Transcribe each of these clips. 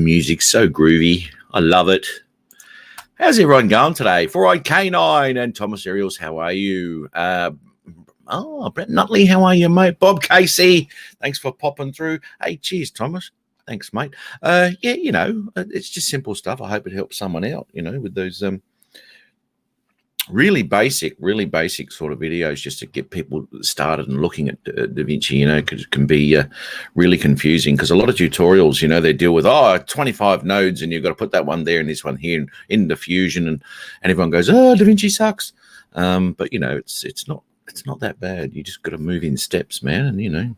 music, so groovy. I love it. How's everyone going today? 4-eyed K9 and Thomas Ariels, how are you? Brett Nutley, how are you, mate? Bob Casey, thanks for popping through. Hey, cheers, Thomas. Thanks, mate. It's just simple stuff. I hope it helps someone out, with those really basic sort of videos just to get people started and looking at DaVinci, because it can be really confusing because a lot of tutorials, they deal with 25 nodes and you've got to put that one there and this one here and in Diffusion and everyone goes, DaVinci sucks. But it's not that bad. You just got to move in steps, man, and you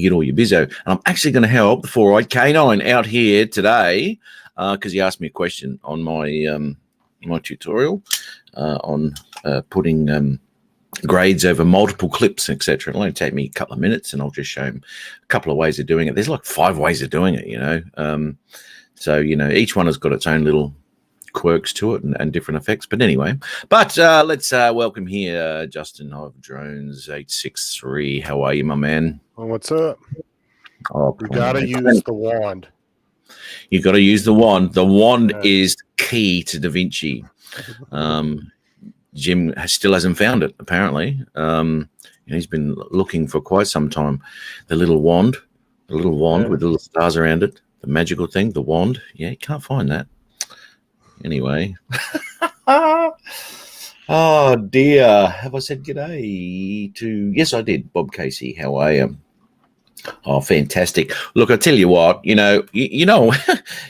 get all your bizzo. And I'm actually going to help the 4-eyed K9 out here today because he asked me a question on my tutorial on putting grades over multiple clips, etc. It'll only take me a couple of minutes and I'll just show him a couple of ways of doing it. There's like 5 ways of doing it, so each one has got its own little quirks to it and different effects. But anyway, let's welcome here Justin of Drones 863. How are you, my man? Well, what's up? You gotta use the wand. You got to use the wand. The wand is key to DaVinci. Jim still hasn't found it, apparently. He's been looking for quite some time. The little wand with the little stars around it, the magical thing, the wand. Yeah, you can't find that. Anyway. Oh, dear. Have I said g'day to... Yes, I did. Bob Casey, how are you? Oh, fantastic! Look, I tell you what, I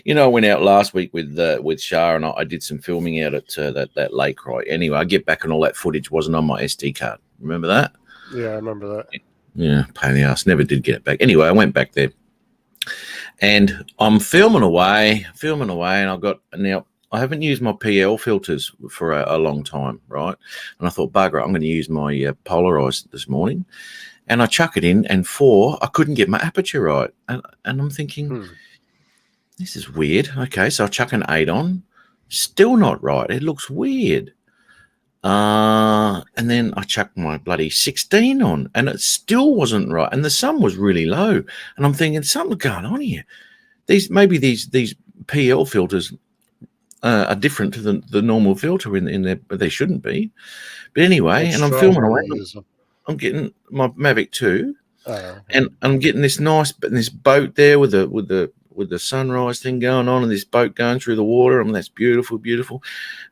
went out last week with Shah and I did some filming out at that lake, right? Anyway, I get back and all that footage wasn't on my SD card. Remember that? Yeah, I remember that. Yeah, pain in the ass. Never did get it back. Anyway, I went back there and I'm filming away, and I haven't used my PL filters for a long time, right? And I thought, bugger, I'm going to use my Polarized this morning. And I chuck it in, and I couldn't get my aperture right. And I'm thinking, this is weird. Okay, so I chuck an 8 on, still not right. It looks weird. And then I chuck my bloody 16 on, and it still wasn't right. And the sun was really low. And I'm thinking, something's going on here. These PL filters are different to the normal filter in there, but they shouldn't be. But anyway, and I'm filming away. I'm getting my Mavic 2, and I'm getting this boat there with the sunrise thing going on, and this boat going through the water. And that's beautiful, beautiful.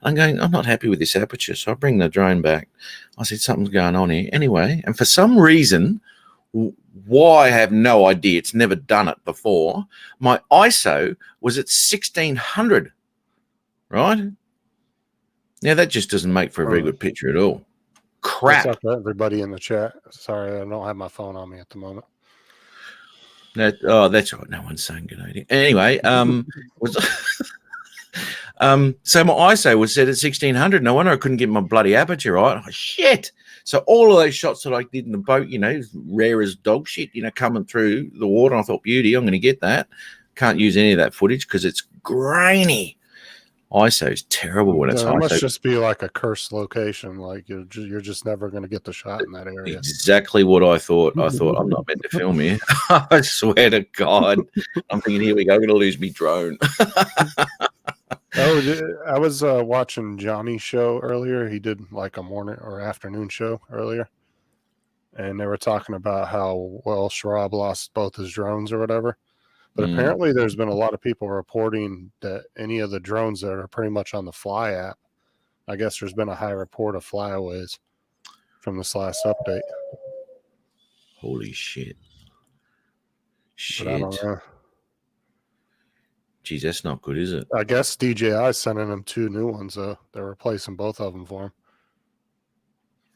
I'm not happy with this aperture, so I bring the drone back. I said something's going on here. Anyway, and for some reason, why I have no idea. It's never done it before. My ISO was at 1600, right? Now that just doesn't make for a very good picture at all. Crap. What's up to everybody in the chat? Sorry, I don't have my phone on me at the moment. That's right. No one's saying good idea. Anyway, so my ISO was set at 1600. No wonder I couldn't get my bloody aperture right. Oh, shit. So all of those shots that I did in the boat, rare as dog shit, coming through the water. I thought, beauty, I'm going to get that. Can't use any of that footage because it's grainy. ISO is terrible when it's ISO. It must just be like a cursed location. Like you're just never going to get the shot in that area. Exactly what I thought. I thought I'm not meant to film here. I swear to God. I'm thinking, here we go. I'm going to lose me drone. I was watching Johnny's show earlier. He did like a morning or afternoon show earlier. And they were talking about how, Schraub lost both his drones or whatever. But apparently there's been a lot of people reporting that any of the drones that are pretty much on the Fly app, I guess there's been a high report of flyaways from this last update. Holy shit. But I don't know. Geez, that's not good, is it? I guess DJI is sending him 2 new ones. They're replacing both of them for him,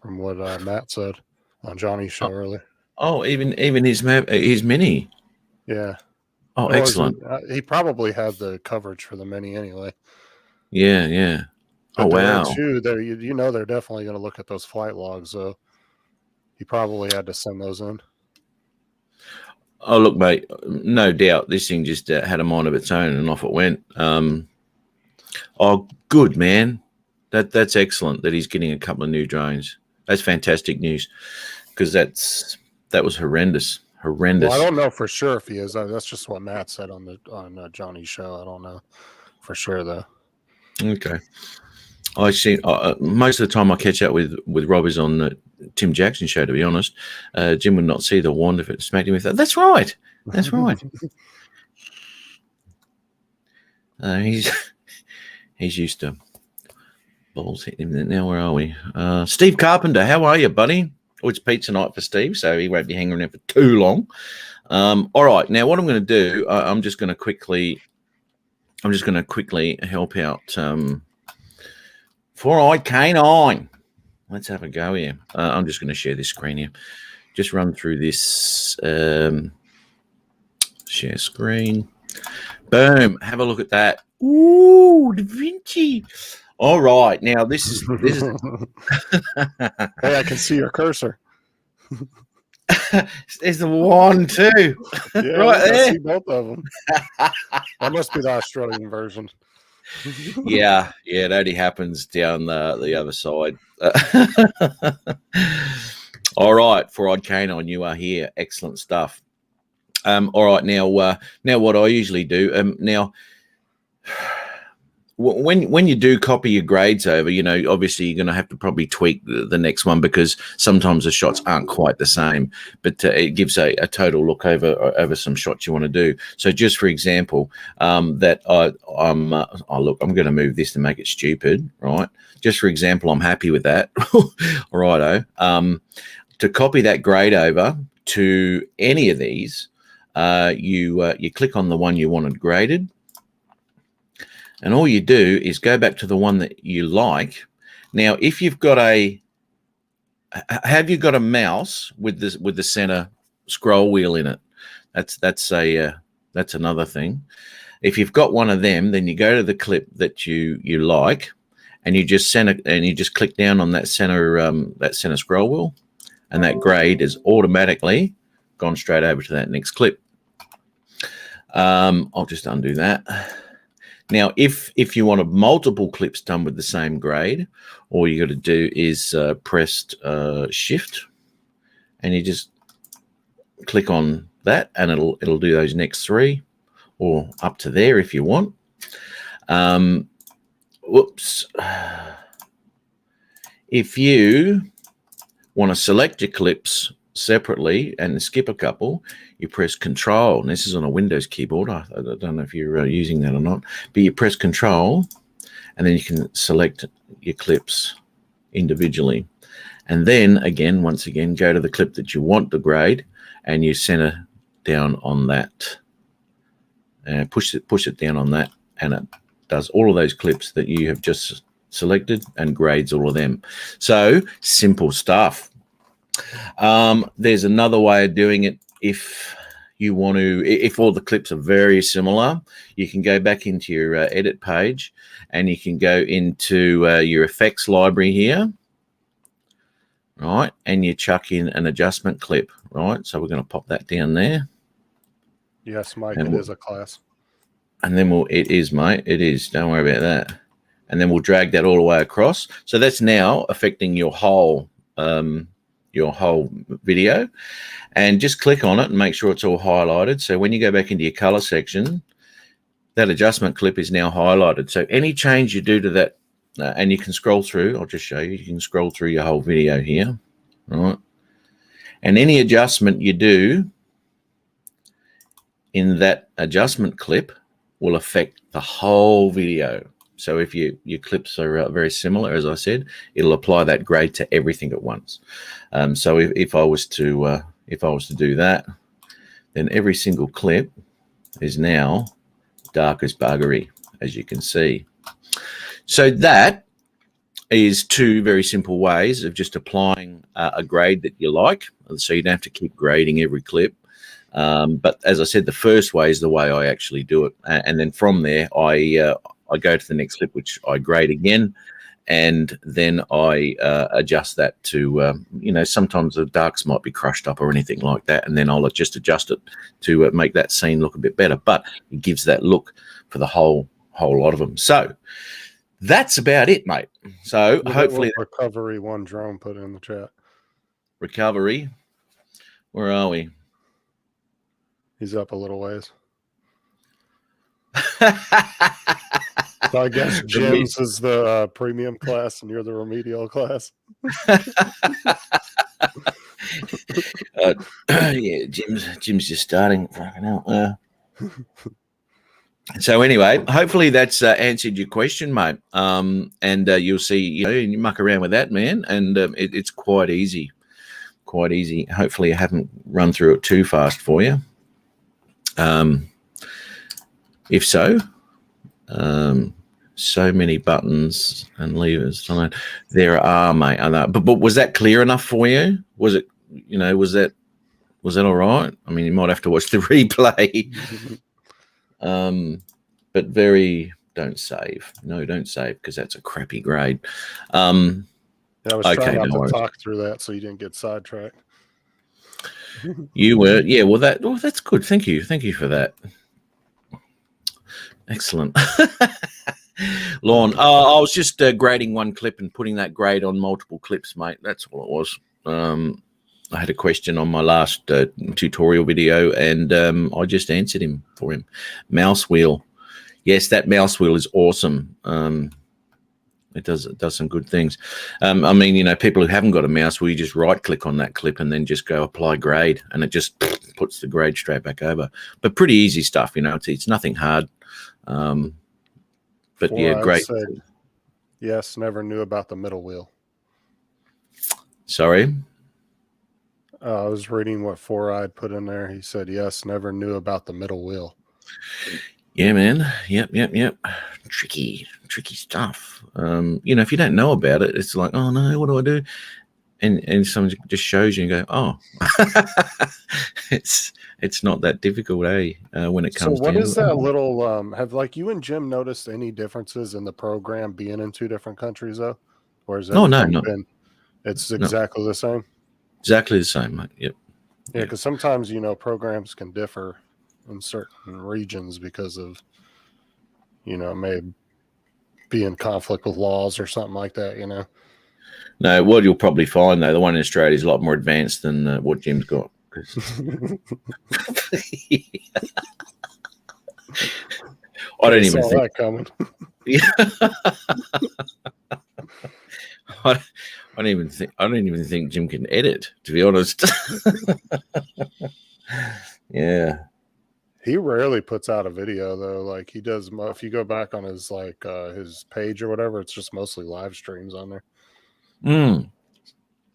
from what Matt said on Johnny's show earlier. Oh, even his Mini. Yeah. Oh, excellent. He probably had the coverage for the Mini anyway. Yeah. But wow. They're definitely going to look at those flight logs, so he probably had to send those in. Oh, look, mate, no doubt this thing just had a mind of its own and off it went. Oh, good, man. That's excellent that he's getting a couple of new drones. That's fantastic news because that was horrendous horrendous. Well, I don't know for sure if he is. That's just what Matt said on Johnny's show. I don't know for sure though. Okay. I see. Most of the time I catch up with Rob is on the Tim Jackson show, to be honest. Jim would not see the wand if it smacked him with that. That's right. That's right. He's used to balls hitting him. Now, where are we? Steve Carpenter, how are you, buddy? Oh, it's pizza night for Steve, so he won't be hanging around for too long. All right. Now, what I'm going to do, I'm just going to quickly help out Four-Eyed Canine. Let's have a go here. I'm just going to share this screen here. Just run through this. Share screen. Boom. Have a look at that. Ooh, Da Vinci. All right. Now, this is Hey, I can see your cursor. There's the one, too. Yeah, Right I there. see both of them. That must be the Australian version. Yeah, it only happens down the other side. All right, Four-Eyed Canine, you are here. Excellent stuff. All right, now what I usually do, when you do copy your grades over, obviously you're going to have to probably tweak the next one because sometimes the shots aren't quite the same, but it gives a total look over some shots you want to do. So just for example, I'm going to move this to make it stupid, right? Just for example, I'm happy with that. Righto. To copy that grade over to any of these, you click on the one you wanted graded. And all you do is go back to the one that you like. Now, if you've got have you got a mouse with the center scroll wheel in it? That's another thing. If you've got one of them, then you go to the clip that you like, and you just click down on that center scroll wheel, and that grade is automatically gone straight over to that next clip. I'll just undo that. Now, if you want multiple clips done with the same grade, all you got to do is press Shift, and you just click on that, and it'll do those next three, or up to there if you want. Whoops. If you want to select your clips separately and skip a couple, you press Control, and this is on a Windows keyboard. I don't know if you're using that or not, but you press Control, and then you can select your clips individually, and then once again go to the clip that you want the grade, and you center down on that, and push it down on that, and it does all of those clips that you have just selected and grades all of them. So simple stuff. There's another way of doing it. If you want to, if all the clips are very similar, you can go back into your edit page, and you can go into your effects library here, right? And you chuck in an adjustment clip, right? So we're going to pop that down there. Yes, Mike, it is a class. And then it is, mate. It is. Don't worry about that. And then we'll drag that all the way across. So that's now affecting your whole video, and just click on it and make sure it's all highlighted. So when you go back into your color section, that adjustment clip is now highlighted. So any change you do to that, and you can scroll through, I'll just show you, you can scroll through your whole video here, right? And any adjustment you do in that adjustment clip will affect the whole video. So if your clips are very similar, as I said, it'll apply that grade to everything at once. So if I was to do that, then every single clip is now dark as buggery, as you can see. So that is two very simple ways of just applying a grade that you like. So you don't have to keep grading every clip. But as I said, the first way is the way I actually do it. And then from there, I go to the next clip, which I grade again, and then I adjust that to, sometimes the darks might be crushed up or anything like that, and then I'll just adjust it to make that scene look a bit better. But it gives that look for the whole lot of them. So that's about it, mate. So hopefully, Recovery One Drone put in the chat. Recovery. Where are we? He's up a little ways. So I guess Jim's is the premium class and you're the remedial class. Yeah, Jim's just starting. Fucking hell. So anyway, hopefully that's answered your question, mate. And you'll see, you muck around with that, man, and it's quite easy. Quite easy. Hopefully I haven't run through it too fast for you. If so, so many buttons and levers. There are, mate. But was that clear enough for you? Was it? Was that all right? I mean, you might have to watch the replay. But don't save. No, don't save because that's a crappy grade. I was trying not to talk through that so you didn't get sidetracked. You were, yeah. Well, that's good. Thank you for that. Excellent. Lorne, I was just grading one clip and putting that grade on multiple clips, mate. That's all it was. I had a question on my last tutorial video, and I just answered for him. Mouse wheel. Yes, that mouse wheel is awesome. It does some good things. I mean, people who haven't got a mouse wheel, you just right-click on that clip and then just go apply grade, and it just puts the grade straight back over. But pretty easy stuff, It's nothing hard. But yeah, great. Yes, never knew about the middle wheel. Sorry? I was reading what Four Eyed put in there. He said, yes, never knew about the middle wheel. Yeah, man. Yep. Tricky stuff. If you don't know about it, it's like, oh no, what do I do? And someone just shows you and go, oh, it's not that difficult, when it comes. So what is that little? Have you and Jim noticed any differences in the program being in two different countries though, or is it? No. It's exactly the same. Exactly the same, mate. Yep. Yeah, because sometimes programs can differ in certain regions because of may be in conflict with laws or something like that. No, what you'll probably find though, the one in Australia is a lot more advanced than what Jim's got. I don't even think that coming. I don't even think Jim can edit, to be honest. Yeah. He rarely puts out a video though. He does. If you go back on his his page or whatever, it's just mostly live streams on there.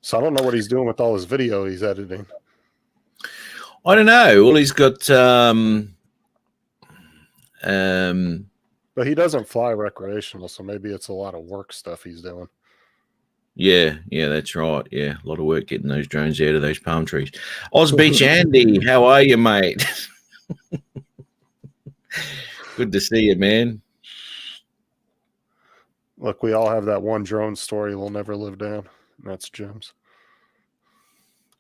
So I don't know what he's doing with all his video he's editing. I don't know. Well, he's got but he doesn't fly recreational, so maybe it's a lot of work stuff he's doing. Yeah, that's right. Yeah, a lot of work getting those drones out of those palm trees. Oz Beach Andy, how are you, mate? Good to see you, man. Look, we all have that one drone story we'll never live down. And that's Jim's.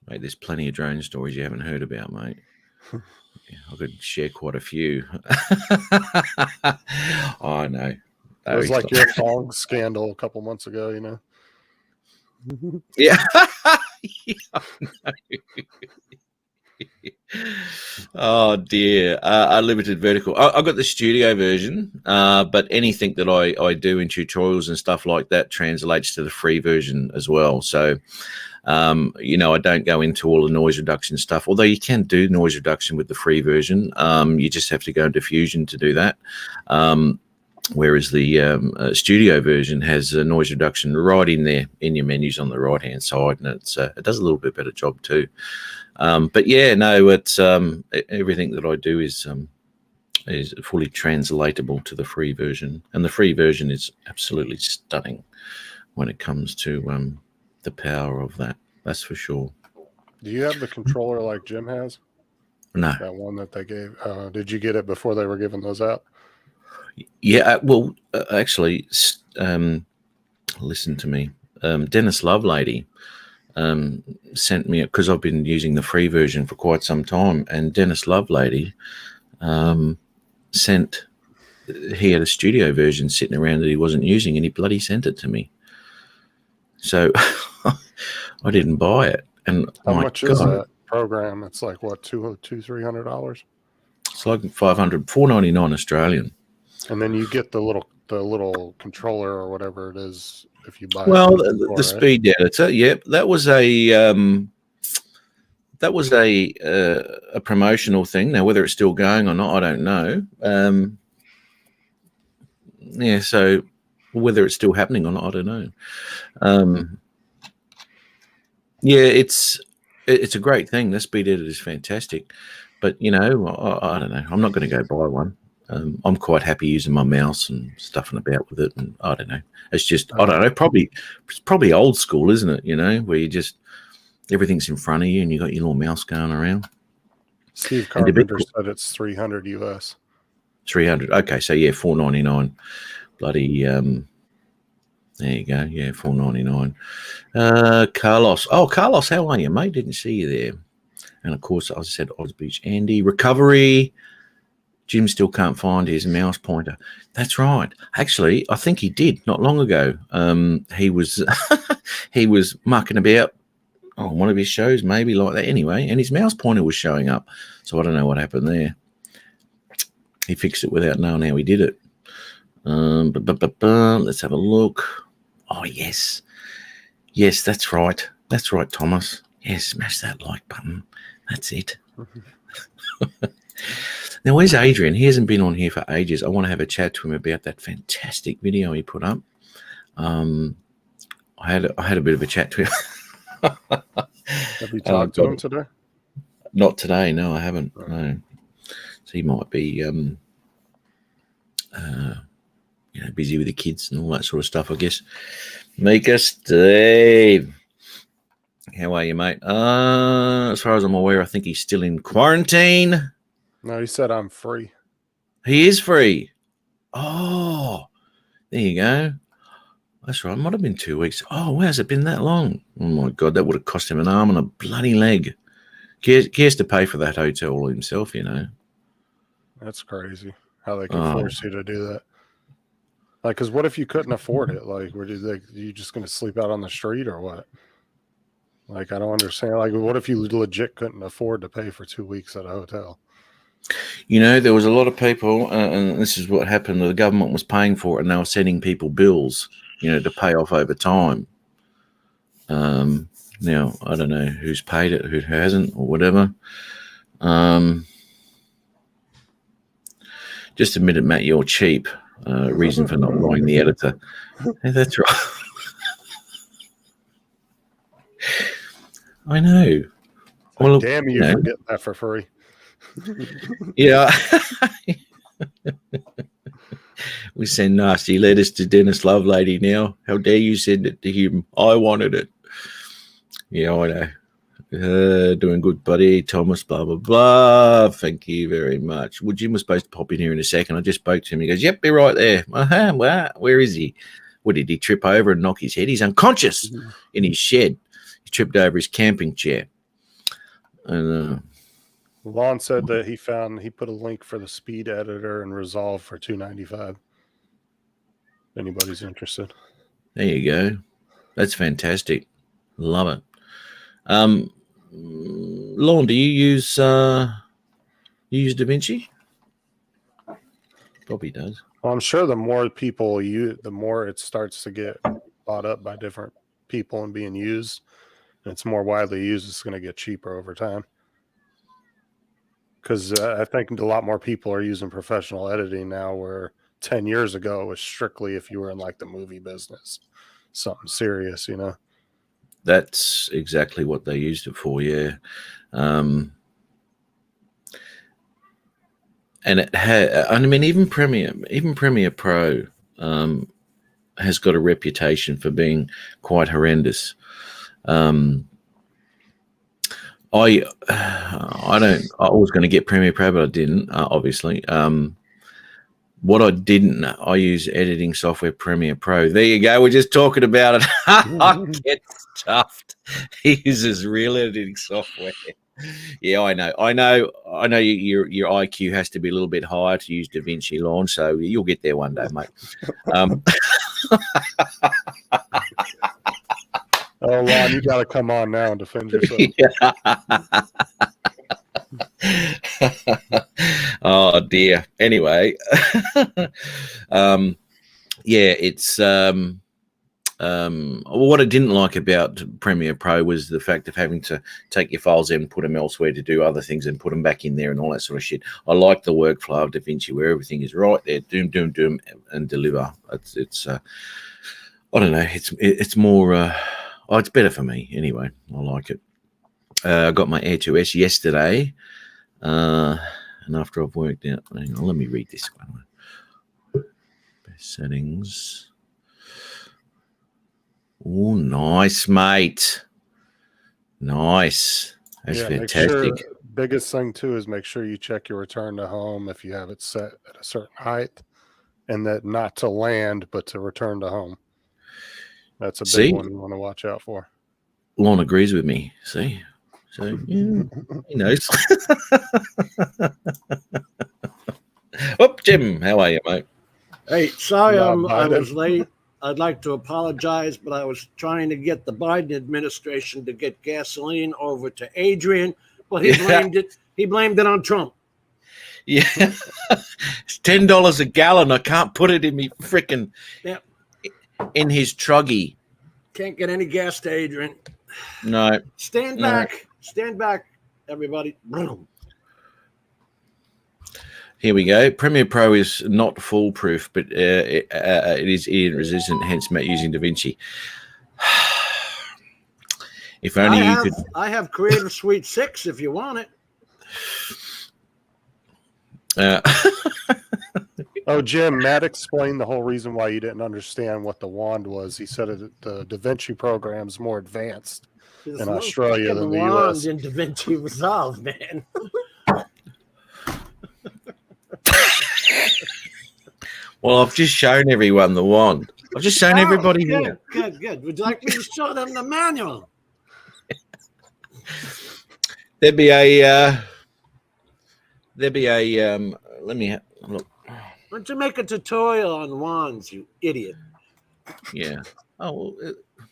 Mate, there's plenty of drone stories you haven't heard about, mate. I could share quite a few. I know. It was like your phone scandal a couple months ago, Yeah. Oh dear. Unlimited vertical. I got the studio version, but anything that I do in tutorials and stuff like that translates to the free version as well. So I don't go into all the noise reduction stuff, although you can do noise reduction with the free version. You just have to go into Fusion to do that. Whereas the studio version has a noise reduction right in there in your menus on the right hand side, and it does a little bit better job too. But yeah, no, it's everything that I do is fully translatable to the free version, and the free version is absolutely stunning when it comes to the power of that. That's for sure. Do you have the controller like Jim has? No, that one that they gave. Did you get it before they were giving those out? Yeah, well, actually, listen to me. Dennis Lovelady sent me, because I've been using the free version for quite some time, and Dennis Lovelady he had a studio version sitting around that he wasn't using, and he bloody sent it to me. So I didn't buy it. And how much is that program? It's like what, $200-$300? It's like 500, $4.99 Australian. And then you get the little controller or whatever it is if you buy it. Well, from the store, the right? speed editor, yep, that was a promotional thing. Now, whether it's still going or not, I don't know. Yeah, so whether it's still happening or not, I don't know. Yeah, it's a great thing. The speed editor is fantastic, but I don't know. I'm not going to go buy one. I'm quite happy using my mouse and stuffing about with it, and I don't know. It's just I don't know. It's probably old school, isn't it? Where you just everything's in front of you and you got your little mouse going around. Steve Carpenter said it's $300 US. 300. Okay, so yeah, $4.99. Bloody there you go. Yeah, $4.99. Carlos. Oh, Carlos, how are you, mate? Didn't see you there. And of course, as I said, Ozbeach Andy. Recovery. Jim still can't find his mouse pointer. That's right. Actually, I think he did not long ago. He was he was mucking about on one of his shows, maybe like that anyway, and his mouse pointer was showing up. So I don't know what happened there. He fixed it without knowing how he did it. Let's have a look. Oh, yes. Yes, that's right. That's right, Thomas. Yes, smash that like button. That's it. Now, where's Adrian? He hasn't been on here for ages. I want to have a chat to him about that fantastic video he put up. I had a bit of a chat to him. Have you talked to him today? Not today. No, I haven't. No. So he might be, busy with the kids and all that sort of stuff, I guess. Mika Steve. How are you, mate? As far as I'm aware, I think he's still in quarantine. No, he said I'm free. He is free. Oh, there you go. That's right. It might have been 2 weeks. Oh, wow, has it been that long? Oh, my God, that would have cost him an arm and a bloody leg. He has to pay for that hotel all himself, That's crazy how they can force you to do that. Like, because what if you couldn't afford it? Like, you just going to sleep out on the street or what? Like, I don't understand. Like, what if you legit couldn't afford to pay for 2 weeks at a hotel? There was a lot of people, and this is what happened. The government was paying for it, and they were sending people bills, to pay off over time. Now, I don't know who's paid it, who hasn't, or whatever. Just admit it, Matt, you're cheap. Reason for not buying the editor. Hey, that's right. I know. Well, damn you for getting that for free. Yeah. We send nasty letters to Dennis Lovelady now. How dare you send it to him? I wanted it. Yeah, I know. Doing good, buddy. Thomas, blah, blah, blah. Thank you very much. Well, Jim was supposed to pop in here in a second. I just spoke to him. He goes, yep, be right there. Well, where is he? What, did he trip over and knock his head? He's unconscious in his shed. He tripped over his camping chair. And Lon said that he put a link for the speed editor and Resolve for $295. If anybody's interested. There you go. That's fantastic. Love it. Lon, do you use DaVinci? Probably does. Well, I'm sure the more people the more it starts to get bought up by different people and being used, and it's more widely used, it's going to get cheaper over time. Because I think a lot more people are using professional editing now, where 10 years ago it was strictly if you were in like the movie business, something serious, That's exactly what they used it for, yeah. And it even Premiere Pro has got a reputation for being quite horrendous. I was going to get Premiere Pro, but I didn't, obviously. What I didn't, I use editing software Premiere Pro. There you go. We're just talking about it. I get stuffed. He uses real editing software. Yeah, I know. Your IQ has to be a little bit higher to use DaVinci Launch, so you'll get there one day, mate. Oh, Lon, you got to come on now and defend yourself. Oh dear. Anyway, yeah, it's what I didn't like about Premiere Pro was the fact of having to take your files in and put them elsewhere to do other things and put them back in there and all that sort of shit. I like the workflow of DaVinci where everything is right there, doom, and deliver. It's I don't know. It's more. It's better for me anyway. I like it. I got my Air 2S yesterday, and after I've worked out, hang on, let me read this one. Best settings. Oh, nice, mate. Nice. That's fantastic. Biggest thing too is make sure you check your return to home if you have it set at a certain height, and that not to land but to return to home. That's a big one you want to watch out for. Lon agrees with me. See, so yeah, he knows. Oh, Jim, how are you, mate? Hey, sorry I was late. I'd like to apologize, but I was trying to get the Biden administration to get gasoline over to Adrian, but he blamed it on Trump. Yeah, it's $10 a gallon. I can't put it in me freaking in his truggy. Can't get any gas to Adrian. No. Stand back, everybody. Here we go. Premiere Pro is not foolproof, but it is idiot resistant, hence Matt using DaVinci. If only you could. I have Creative Suite 6 if you want it. Oh, Jim, Matt explained the whole reason why you didn't understand what the wand was. He said the DaVinci program's more advanced in Australia than the US. In DaVinci Resolve, man. Well, I've just shown everyone the wand. I've just shown everybody here. Good. Would you like me to show them the manual? There'd be a. Let me look. Why don't you make a tutorial on wands, you idiot? Yeah. Oh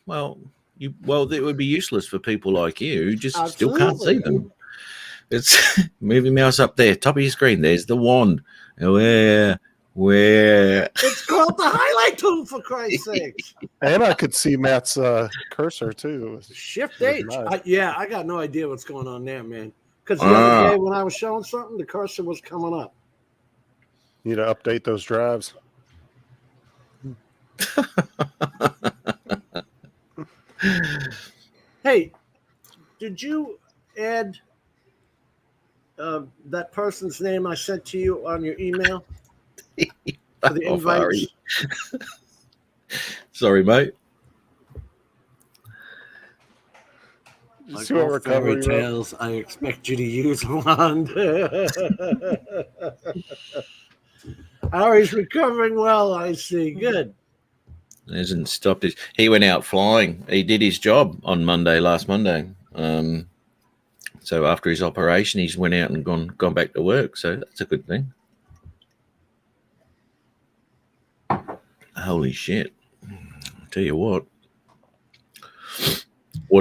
well. It would be useless for people like you who just still can't see them. It's move your mouse up there, top of your screen. There's the wand. Where? It's called the highlight tool, for Christ's sake. And I could see Matt's cursor too. Shift H. Nice. I got no idea what's going on there, man. Because the other day when I was showing something, the cursor was coming up. Need to update those drives. Hey, did you add that person's name I sent to you on your email? For the invites? Sorry, mate. Like all fairy tales, I expect you to use one. Harry's recovering well, I see. Good. Hasn't stopped it. He went out flying. He did his job on last Monday. So after his operation, he's went out and gone back to work. So that's a good thing. Holy shit. I'll tell you what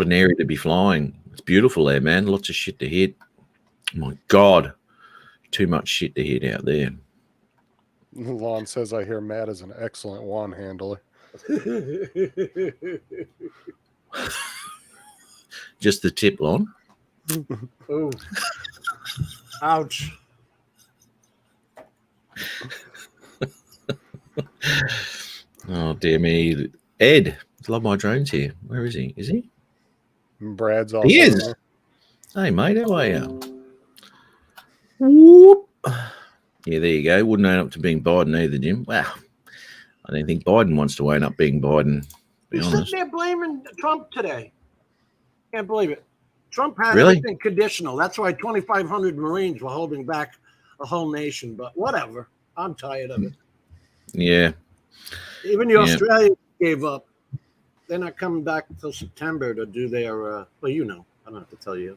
an area to be flying. It's beautiful there, man. Lots of shit to hit. Oh my God. Too much shit to hit out there. Lon says, I hear Matt is an excellent wand handler. Just the tip, Lon. Oh. Ouch. Oh, dear me. Ed, love my drones here. Where is he? Is he? Brad's all. He is. Hey, mate, how are you? Whoop. Yeah, there you go. Wouldn't own up to being Biden either, Jim. Wow. I don't think Biden wants to own up being Biden. He's sitting there blaming Trump today. Can't believe it. Trump had really? Everything conditional. That's why 2,500 Marines were holding back a whole nation. But whatever. I'm tired of it. Yeah. Even the Australians gave up. They're not coming back until September to do their, well, you know. I don't have to tell you.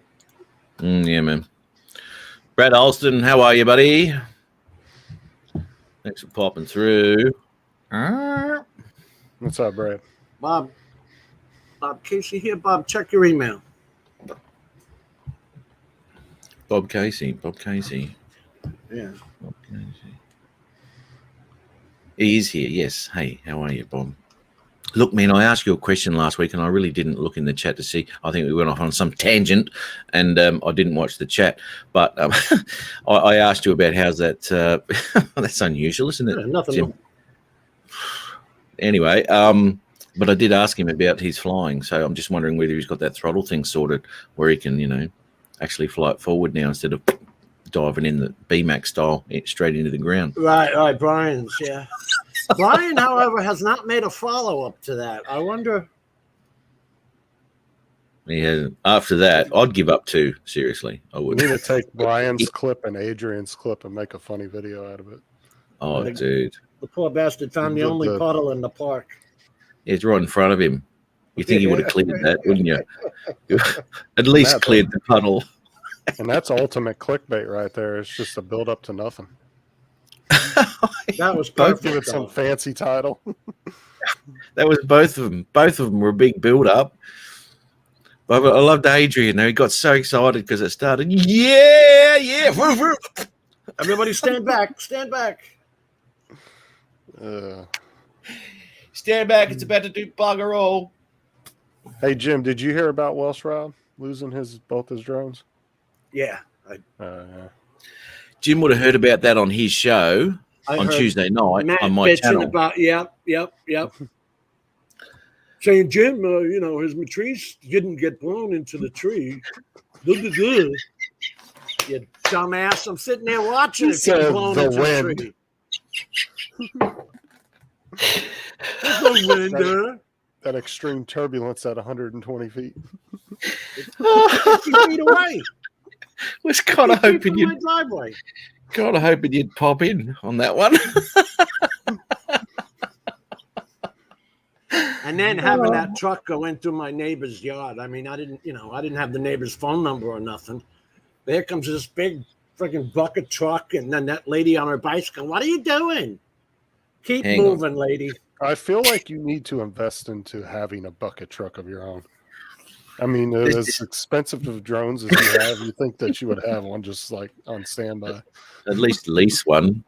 Yeah, man. Brad Alston, how are you, buddy? Thanks for popping through. What's up, Brad? Bob Casey here. Bob, check your email. Bob Casey. Yeah. He is here. Yes. Hey, how are you, Bob? Look, man, I asked you a question last week, and I really didn't look in the chat to see. I think we went off on some tangent, and I didn't watch the chat. But I asked you about how's that. That's unusual, isn't it, Yeah, nothing. Jim? Anyway, but I did ask him about his flying, so I'm just wondering whether he's got that throttle thing sorted, where he can, actually fly it forward now instead of diving in the BMAX style straight into the ground. Right, Brian's, yeah. Brian, however, has not made a follow-up to that. I wonder. Yeah. After that, I'd give up too. Seriously, I We would. need to take Brian's clip and Adrian's clip and make a funny video out of it. Oh, dude. The poor bastard found the only puddle in the park. It's right in front of him. You think he would have cleared that, wouldn't you? At least cleared the puddle. And that's ultimate clickbait right there. It's just a build up to nothing. That was Both perfect. give it some fancy title. That was both of them. Both of them were a big build up. But I loved Adrian. He got so excited because it started. Yeah. Everybody stand back. Stand back. Stand back. It's about to do bugger all. Hey, Jim, did you hear about Welsh Rob losing both his drones? Yeah. Jim would have heard about that on his show I on heard Tuesday night Matt on my bitching channel. about, yep. Saying, Jim, his trees didn't get blown into the tree. You dumbass. I'm sitting there watching it get blown into the tree. There's no wind there. That extreme turbulence at 120 feet. 50 feet away. Was kind of hoping my driveway. you'd pop in on that one. And then having that truck go into my neighbor's yard. I mean, I didn't have the neighbor's phone number or nothing. There comes this big freaking bucket truck, and then that lady on her bicycle. What are you doing? Keep moving, lady. I feel like you need to invest into having a bucket truck of your own. I mean, as expensive of drones as you have, you think that you would have one just like on standby. At least one.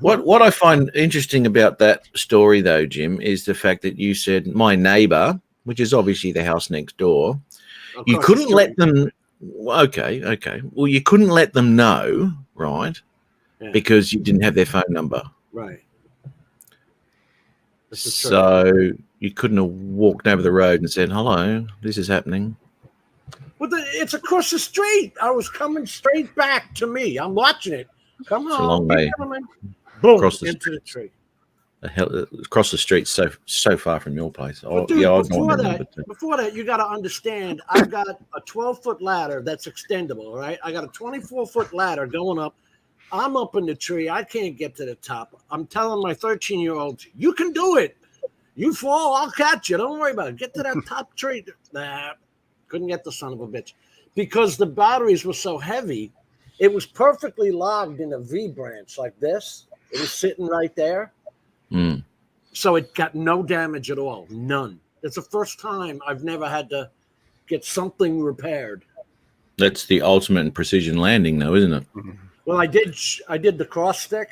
What I find interesting about that story, though, Jim, is the fact that you said my neighbor, which is obviously the house next door, you couldn't let them. Okay. Well, you couldn't let them know, right? Yeah. Because you didn't have their phone number. Right. So you couldn't have walked over the road and said, hello, this is happening. Well, it's across the street. I was coming straight back to me. I'm watching it. Come on. It's a long way. Boom, across the into street. The tree. Across the street, so far from your place. Dude, before that, you got to understand, I've got a 12-foot ladder that's extendable, right? I got a 24-foot ladder going up. I'm up in the tree. I can't get to the top. I'm telling my 13-year-old, you can do it. You fall, I'll catch you. Don't worry about it. Get to that top tree. Nah, couldn't get the son of a bitch. Because the batteries were so heavy, it was perfectly logged in a V branch like this. It was sitting right there. Mm. So it got no damage at all. None. It's the first time I've never had to get something repaired. That's the ultimate in precision landing, though, isn't it? Mm-hmm. Well, I did the cross stick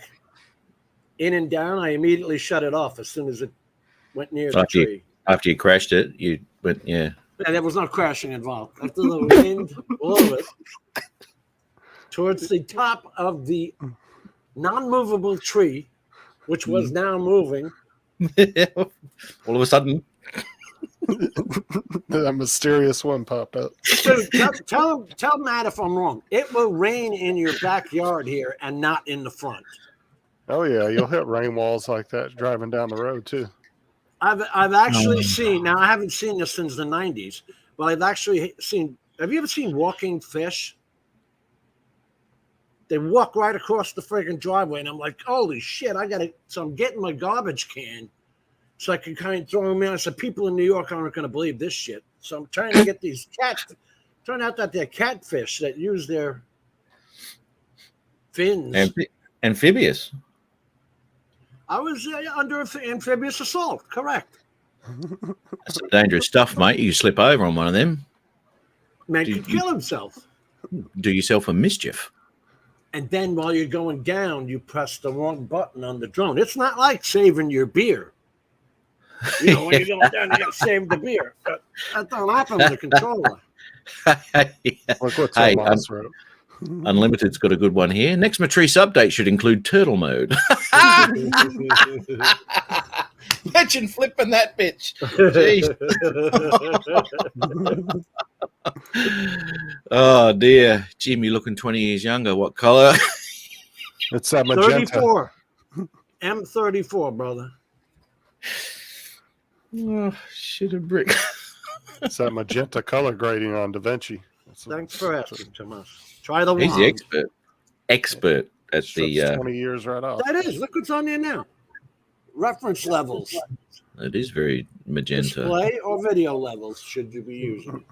in and down. I immediately shut it off as soon as it went near the tree. After you crashed it, you went, yeah. And there was no crashing involved. After the wind blew it towards the top of the non-movable tree, which was now moving. All of a sudden. That mysterious one popped up. Dude, tell Matt if I'm wrong. It will rain in your backyard here and not in the front. Oh yeah, you'll hit rain walls like that driving down the road too. I've actually seen. Now I haven't seen this since the 90s, but I've actually seen. Have you ever seen walking fish? They walk right across the friggin' driveway, and I'm like, holy shit! So I'm getting my garbage can. So I can kind of throw them in. I said, people in New York aren't going to believe this shit. So I'm trying to get these cats. Turned out that they're catfish that use their fins. Amphibious. I was under amphibious assault. Correct. That's some dangerous stuff, mate. You slip over on one of them. Man could kill himself. Do yourself a mischief. And then while you're going down, you press the wrong button on the drone. It's not like saving your beer. You know, when you're going down, you got to save the beer. That don't happen with a controller. Look what Hey, Tomas wrote. Unlimited's got a good one here. Next Matrice update should include turtle mode. Imagine flipping that bitch. Jeez. Oh dear, Jimmy looking 20 years younger. What color? It's that magenta. 34. M34, brother. Oh, shit a brick. It's that magenta color grading on DaVinci. Thanks for asking, Tomas. Try the He's wand. the expert at Strips the. 20 years right off. That is. Look what's on there now. Reference levels. It is very magenta. Display or video levels should you be using?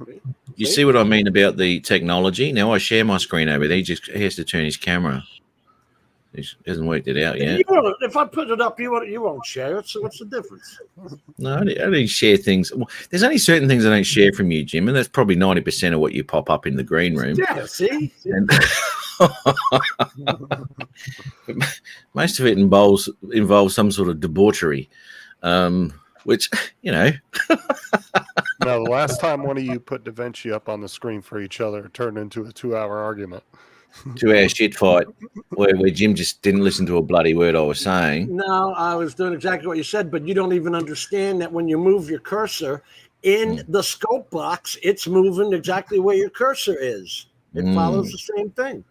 You see what I mean about the technology? Now I share my screen over there. He has to turn his camera. He hasn't worked it out yet. If I put it up, you won't share it. So what's the difference? No, I don't share things. Well, there's only certain things I don't share from you, Jim, and that's probably 90% of what you pop up in the green room. Yeah, see? And most of it involves some sort of debauchery, which, you know. Now, the last time one of you put DaVinci up on the screen for each other, it turned into a 2-hour argument. 2-hour shit fight where Jim just didn't listen to a bloody word I was saying. No, I was doing exactly what you said, but you don't even understand that when you move your cursor in the scope box, it's moving exactly where your cursor is. It follows the same thing.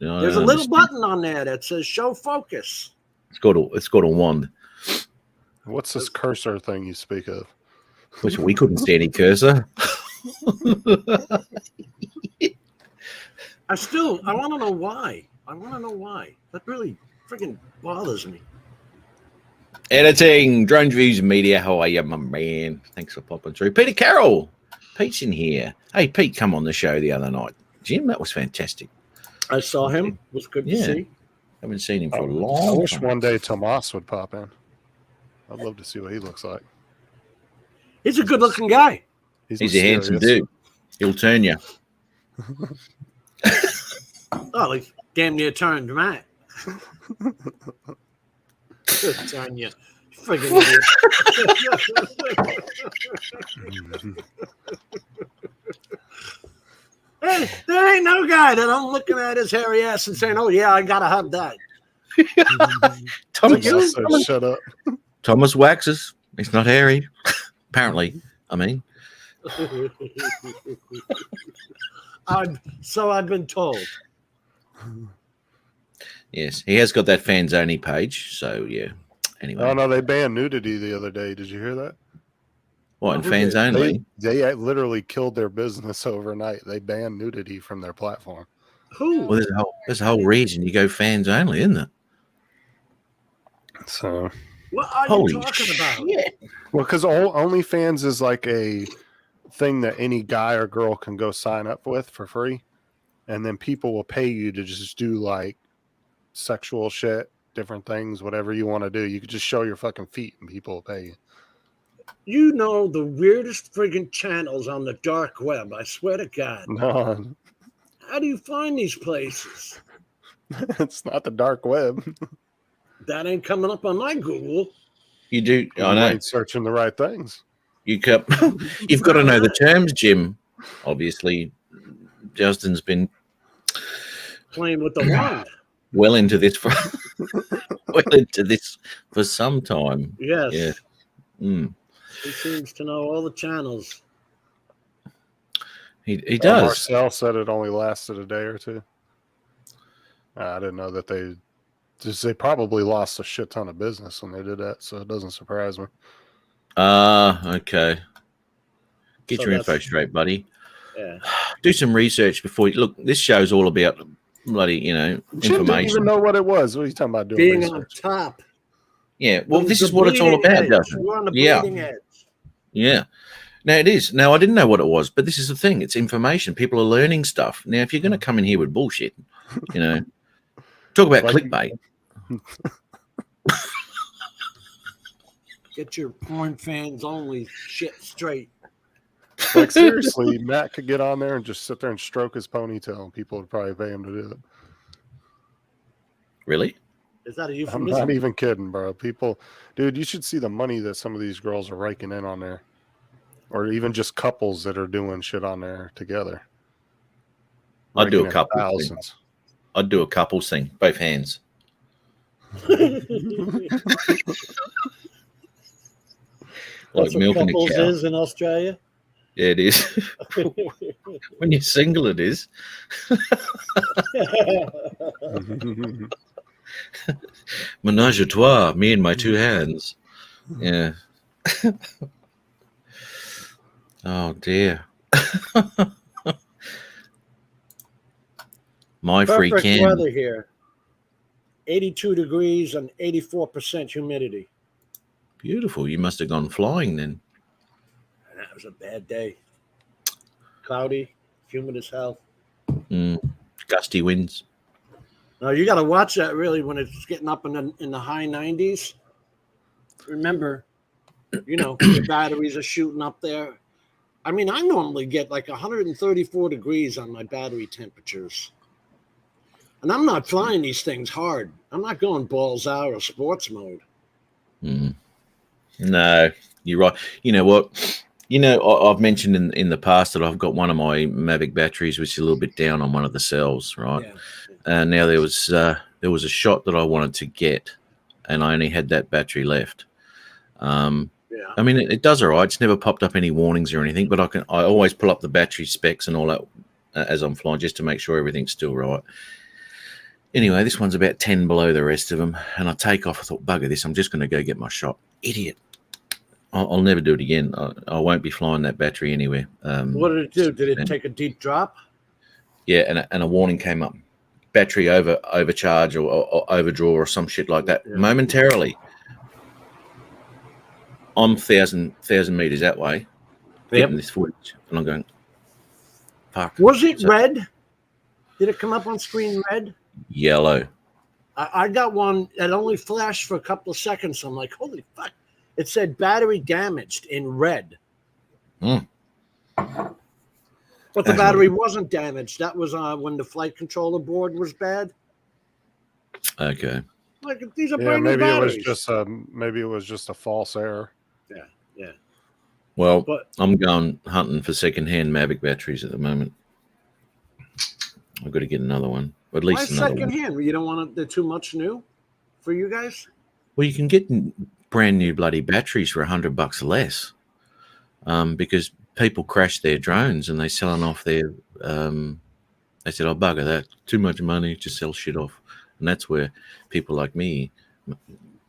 No, There's a little button on there that says show focus. It's got a wand. What's this cursor thing you speak of? Which we couldn't see any cursor. I want to know why. That really freaking bothers me. Editing, Drone Reviews Media. How are you, my man? Thanks for popping through. Peter Carroll. Pete's in here. Hey, Pete, come on the show the other night. Jim, that was fantastic. I saw him. It was good to see. Haven't seen him for a long I wish time. one day Tomas would pop in. I'd love to see what he looks like. He's a good-looking guy. He's a handsome dude. He'll turn you. Oh, he damn near turned Matt. Turn you. Friggin' idiot. Hey, there ain't no guy that I'm looking at his hairy ass and saying, "Oh yeah, I gotta have that." Tomas said, shut up. Thomas waxes. He's not hairy. Apparently. I mean. I've been told. Yes, he has got that fans only page. So yeah. Anyway. Oh no, they banned nudity the other day. Did you hear that? What, in fans only? They literally killed their business overnight. They banned nudity from their platform. Who? Well, there's a whole reason you go fans only, isn't it? So What are Holy you talking about? shit. well, because OnlyFans is like a thing that any guy or girl can go sign up with for free, and then people will pay you to just do like sexual shit, different things, whatever you want to do. You could just show your fucking feet, and people will pay you. You know the weirdest friggin' channels on the dark web. I swear to God. No, How do you find these places? it's not the dark web. That ain't coming up on my Google. You do. You I know. ain't searching the right things. You've got to know the terms, Jim. Obviously, Justin's been Playing with the wand. well into this for some time. Yes. Yeah. Mm. He seems to know all the channels. He does. Marcel said it only lasted a day or two. I didn't know that they probably lost a shit ton of business when they did that, so it doesn't surprise me. Okay. Get So your info that's- straight, buddy. Yeah. Do some research before you look. This show's all about bloody, Jim didn't information. even know what it was. What are you talking about doing Being on research? top. Yeah. Well, this The is what it's all bleeding about, edge. Justin. We're on the Yeah. bleeding edge. Yeah. Now it is. Now I didn't know what it was, but this is the thing. It's information. People are learning stuff. Now, if you're going to come in here with bullshit, talk about Like- clickbait. Get your porn fans only shit straight. Like seriously, Matt could get on there and just sit there and stroke his ponytail, and people would probably pay him to do it. Really? Is that a I'm euphemism? not even kidding, bro. People, dude, you should see the money that some of these girls are raking in on there, or even just couples that are doing shit on there together. I'd do a Raking in couple thing. thousands. I'd do a couples thing, both hands. Like That's what milking a couples cow. is in Australia. Yeah, it is. When you're single, it is. Menage a trois, me and my two hands. Yeah. Oh dear. My free Perfect can. weather here. 82 degrees and 84% humidity. Beautiful. You must have gone flying then. And that was a bad day. Cloudy, humid as hell. Gusty winds. Now you got to watch that really when it's getting up in the high 90s. Remember, your batteries are shooting up there. I mean, I normally get like 134 degrees on my battery temperatures. And I'm not flying these things hard. I'm not going balls out or sports mode. No, you're right. You know what? I've mentioned in the past that I've got one of my Mavic batteries which is a little bit down on one of the cells, right? Yeah. Now there was a shot that I wanted to get, and I only had that battery left. Yeah. I mean, it does all right. It's never popped up any warnings or anything, but I always pull up the battery specs and all that as I'm flying just to make sure everything's still right. Anyway, this one's about 10 below the rest of them, and I take off. I thought, bugger this, I'm just going to go get my shot. Idiot. I'll never do it again. I won't be flying that battery anywhere. What did it do? Did it take a deep drop? Yeah, and a warning came up. Battery overcharge or overdraw or some shit like that. Yeah. Momentarily. I'm 1,000 meters that way, getting this footage, and I'm going, fuck. Was it red? Did it come up on screen red? Yellow. I got one that only flashed for a couple of seconds. I'm like, holy fuck. It said battery damaged in red. But the battery wasn't damaged. That was when the flight controller board was bad. Okay. Like, these are brand new batteries. Maybe it was just a false error. Yeah. Well, I'm going hunting for secondhand Mavic batteries at the moment. I've got to get another one. Or at least another one. Secondhand? You don't want they're too much new for you guys? Well, you can get brand new bloody batteries for $100 less, because people crash their drones and they're selling off their. They said, "Oh, bugger that! Too much money to sell shit off," and that's where people like me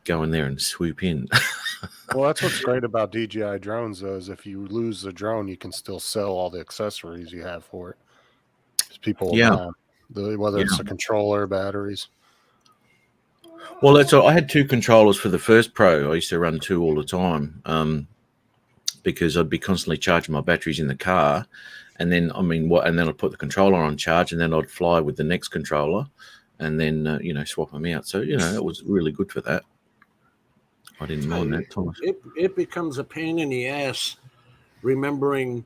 go in there and swoop in. Well, that's what's great about DJI drones, though, is if you lose the drone, you can still sell all the accessories you have for it. People, whether it's a controller, batteries. Well, I had two controllers for the first Pro. I used to run two all the time, because I'd be constantly charging my batteries in the car, and then and then I'd put the controller on charge, and then I'd fly with the next controller, and then swap them out. So it was really good for that. I didn't mind that, Thomas. It becomes a pain in the ass remembering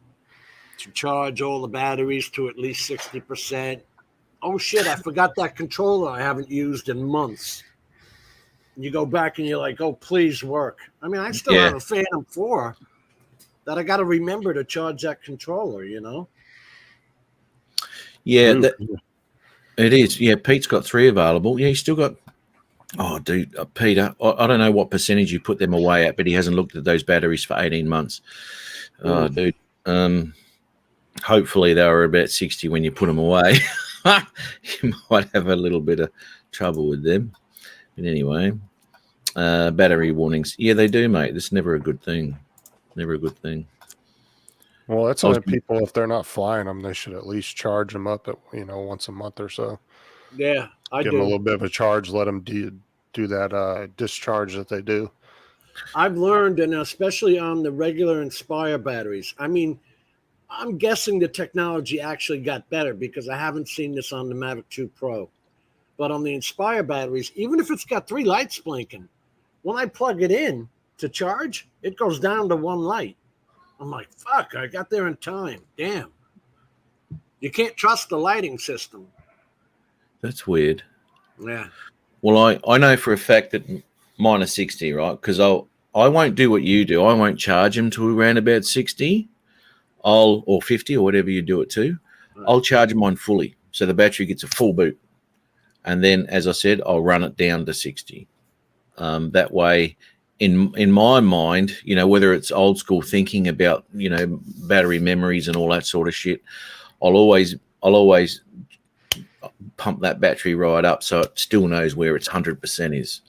to charge all the batteries to at least 60%. Oh shit, I forgot that controller I haven't used in months. And you go back and you're like, oh, please work. I mean, I still have a Phantom 4 that I got to remember to charge that controller, Yeah, it is. Yeah, Pete's got 3 available. Yeah, he's still got. Oh, dude, Peter, I don't know what percentage you put them away at, but he hasn't looked at those batteries for 18 months. Oh, dude. Hopefully they were about 60 when you put them away. You might have a little bit of trouble with them. But anyway, battery warnings. Yeah, they do, mate. That's never a good thing. Never a good thing. Well, that's why people, if they're not flying them, they should at least charge them up at, once a month or so. Yeah, Give them a little bit of a charge. Let them do that discharge that they do. I've learned, and especially on the regular Inspire batteries. I mean, I'm guessing the technology actually got better because I haven't seen this on the Mavic 2 Pro. But on the Inspire batteries, even if it's got 3 lights blinking, when I plug it in to charge, it goes down to 1 light. I'm like, fuck, I got there in time. Damn. You can't trust the lighting system. That's weird. Yeah. Well, I know for a fact that mine are 60, right? Because I won't do what you do. I won't charge them to around about 60. Or 50 or whatever you do it to. I'll charge mine fully, so the battery gets a full boot, and then, as I said, I'll run it down to 60. That way, in my mind, you know, whether it's old school thinking about, you know, battery memories and all that sort of shit, I'll always pump that battery right up so it still knows where its 100% is.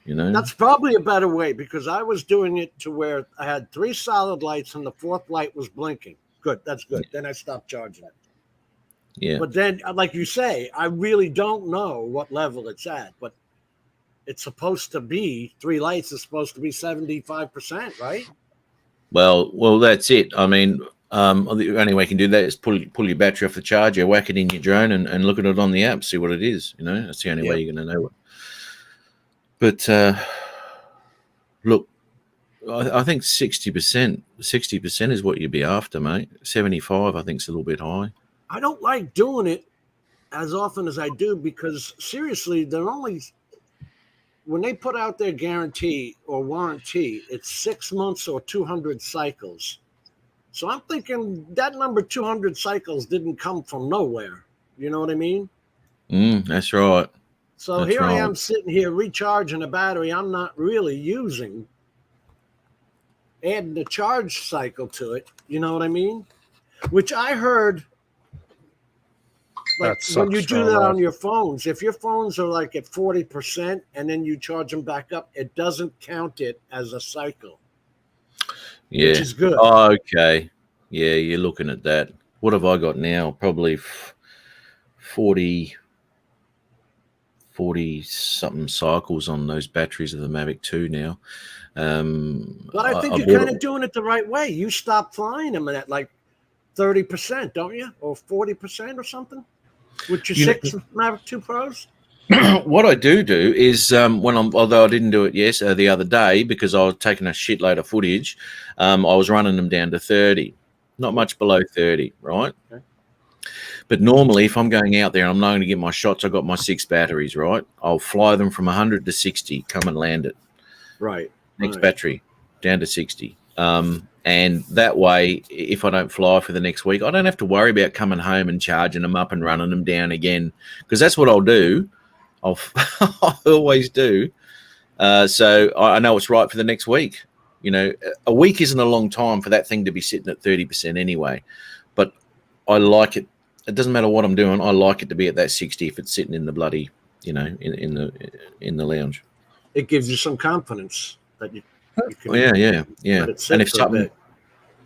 You know, that's probably a better way, because I was doing it to where I had 3 solid lights and the 4th light was blinking. Good, that's good. Then I stopped charging it. Yeah. But then, like you say, I really don't know what level it's at, but it's supposed to be 3 lights is supposed to be 75%, right? Well, that's it. I mean, the only way you can do that is pull your battery off the charger, whack it in your drone, and look at it on the app, see what it is. You know, that's the only way you're going to know it. But look, I think 60% is what you'd be after, mate. 75, I think, is a little bit high. I don't like doing it as often as I do, because seriously, they're only, when they put out their guarantee or warranty, it's 6 months or 200 cycles. So I'm thinking that number 200 cycles didn't come from nowhere. You know what I mean? That's right. So That's here right. I am sitting here recharging a battery I'm not really using, adding the charge cycle to it. You know what I mean? Which I heard, like when you do that on your phones, if your phones are like at 40% and then you charge them back up, it doesn't count it as a cycle. Yeah. Which is good. Oh, okay. Yeah, you're looking at that. What have I got now? Probably 40 something cycles on those batteries of the Mavic 2 now. But I think you're kind of doing it the right way. You stop flying them at like 30%, don't you? Or 40% or something with your 6 Mavic 2 Pros? What I do is although I didn't do it the other day because I was taking a shitload of footage, I was running them down to 30, not much below 30, right? Okay. But normally, if I'm going out there and I'm not going to get my shots, I've got my 6 batteries, right? I'll fly them from 100 to 60, come and land it. Right. Next battery, down to 60. And that way, if I don't fly for the next week, I don't have to worry about coming home and charging them up and running them down again, because that's what I'll do. I always do. So I know it's right for the next week. You know, a week isn't a long time for that thing to be sitting at 30% anyway. But I like it. It doesn't matter what I'm doing. I like it to be at that 60 if it's sitting in the bloody, you know, in the lounge. It gives you some confidence that you can. Yeah. And if something,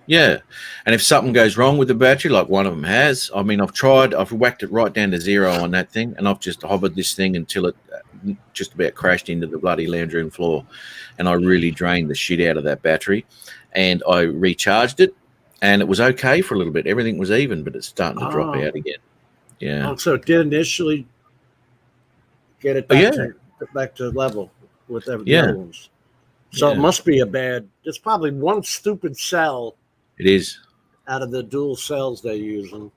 and if something goes wrong with the battery, like one of them has, I mean, I've whacked it right down to 0 on that thing, and I've just hovered this thing until it just about crashed into the bloody lounge room floor, and I really drained the shit out of that battery, and I recharged it, and it was okay for a little bit. Everything was even, but it's starting to drop out again. Yeah. So it did initially get it back to level with the other ones. So it must be it's probably one stupid cell. It is. Out of the dual cells they're using.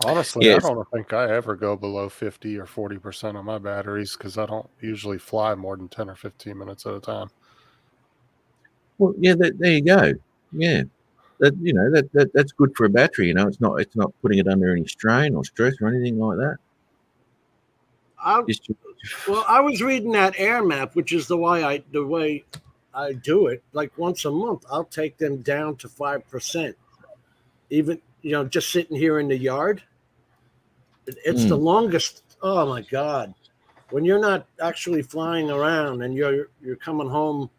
Honestly, I don't think I ever go below 50 or 40% on my batteries, because I don't usually fly more than 10 or 15 minutes at a time. Well, yeah, there you go. Yeah. That's good for a battery. You know, it's not putting it under any strain or stress or anything like that. Well, I was reading that Air Map, which is the way I do it. Like once a month, I'll take them down to 5%. Even, you know, just sitting here in the yard, it's the longest. Oh my God! When you're not actually flying around and you're coming home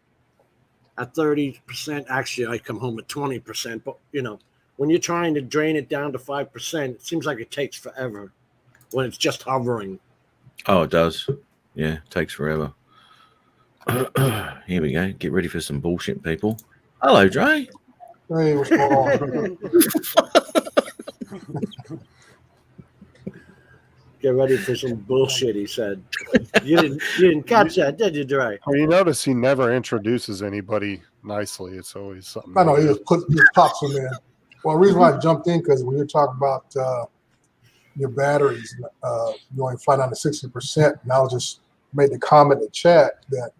at 30%. Actually, I come home at 20%. But you know, when you're trying to drain it down to 5%, it seems like it takes forever when it's just hovering. Oh, it does. Yeah, it takes forever. Here we go. Get ready for some bullshit, people. Hello, Dre. Hey, what's going on? Get ready for some bullshit, he said. You didn't catch that, did you, Dre? Well, you notice he never introduces anybody nicely. It's always something. I know, he just pops them in. Well, the reason why I jumped in, because when you're talking about your batteries, you only fly down to 60%, and I was just made the comment in the chat that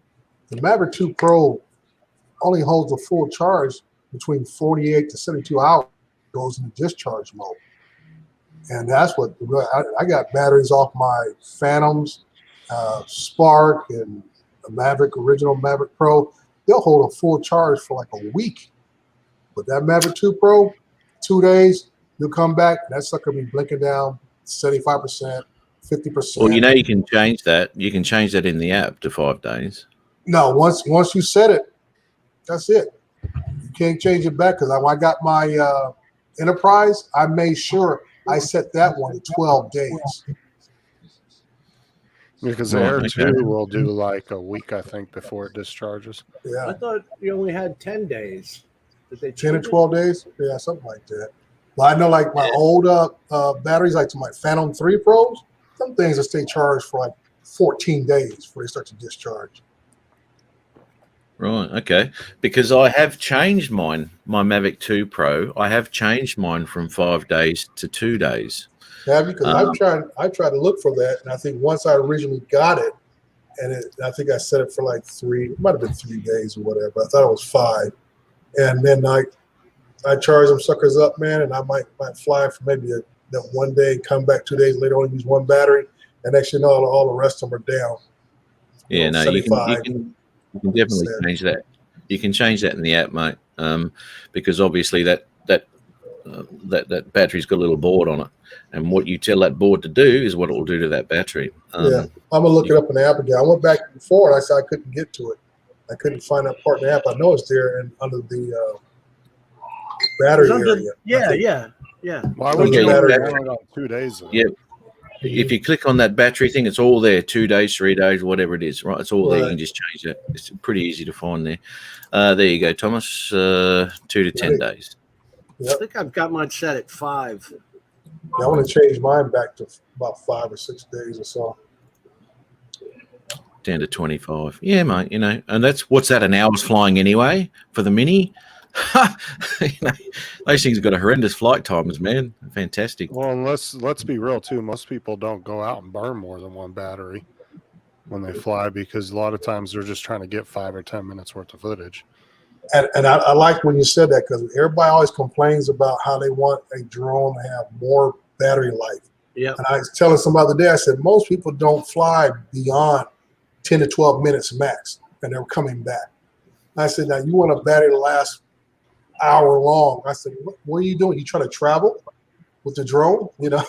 the Maverick 2 Pro only holds a full charge between 48 to 72 hours, goes into discharge mode. And that's what I got batteries off my Phantoms, Spark, and the Maverick, original Maverick Pro. They'll hold a full charge for like a week. But that Maverick 2 Pro, 2 days, you'll come back, and that sucker will be blinking down 75%, 50%. Well, you know, you can change that. You can change that in the app to 5 days. No, once you set it, that's it. You can't change it back, because when I got my Enterprise, I made sure I set that one to 12 days. Because the Air 2 will do like a week, I think, before it discharges. Yeah. I thought you only had 10 days. Did they 10 or change it? 12 days? Yeah, something like that. But I know, like, my old batteries, like to my Phantom 3 Pros, some things will stay charged for like 14 days before they start to discharge. Right. Okay. Because I have changed my Mavic 2 Pro. I have changed mine from 5 days to 2 days. Have you? Because I tried to look for that, and I think once I originally got it, and I think I set it for like 3, it might have been 3 days or whatever. I thought it was 5. And then I charge them suckers up, man, and I might fly for maybe that 1 day, come back 2 days later, only use one battery, and next you know, all the rest of them are down. Yeah, no, you can definitely change that. You can change that in the app, mate, because obviously that battery's got a little board on it, and what you tell that board to do is what it will do to that battery. Yeah, I'm gonna look it up in the app again. I went back before, and I said I couldn't get to it. I couldn't find that part in the app. I know it's there and under the battery area. Yeah. Why would you only have it on 2 days? Yeah. If you click on that battery thing, it's all there. 2 days, 3 days, whatever it is, right? It's all there. You can just change it. It's pretty easy to find there. There you go, Thomas. 2 to 10 days. Yep. I think I've got mine set at 5. I want to change mine back to about 5 or 6 days or so. 10 to 25. Yeah, mate, you know, and what's that, an hour's flying anyway for the Mini? You know, those things have got a horrendous flight times, man. Fantastic. Well, and let's be real too. Most people don't go out and burn more than one battery when they fly, because a lot of times they're just trying to get 5 or 10 minutes worth of footage. And I like when you said that, because everybody always complains about how they want a drone to have more battery life. Yeah. And I was telling somebody the other day, I said, most people don't fly beyond 10 to 12 minutes max, and they're coming back. I said, now you want a battery to last hour long. I said, what are you doing? You trying to travel with the drone? You know,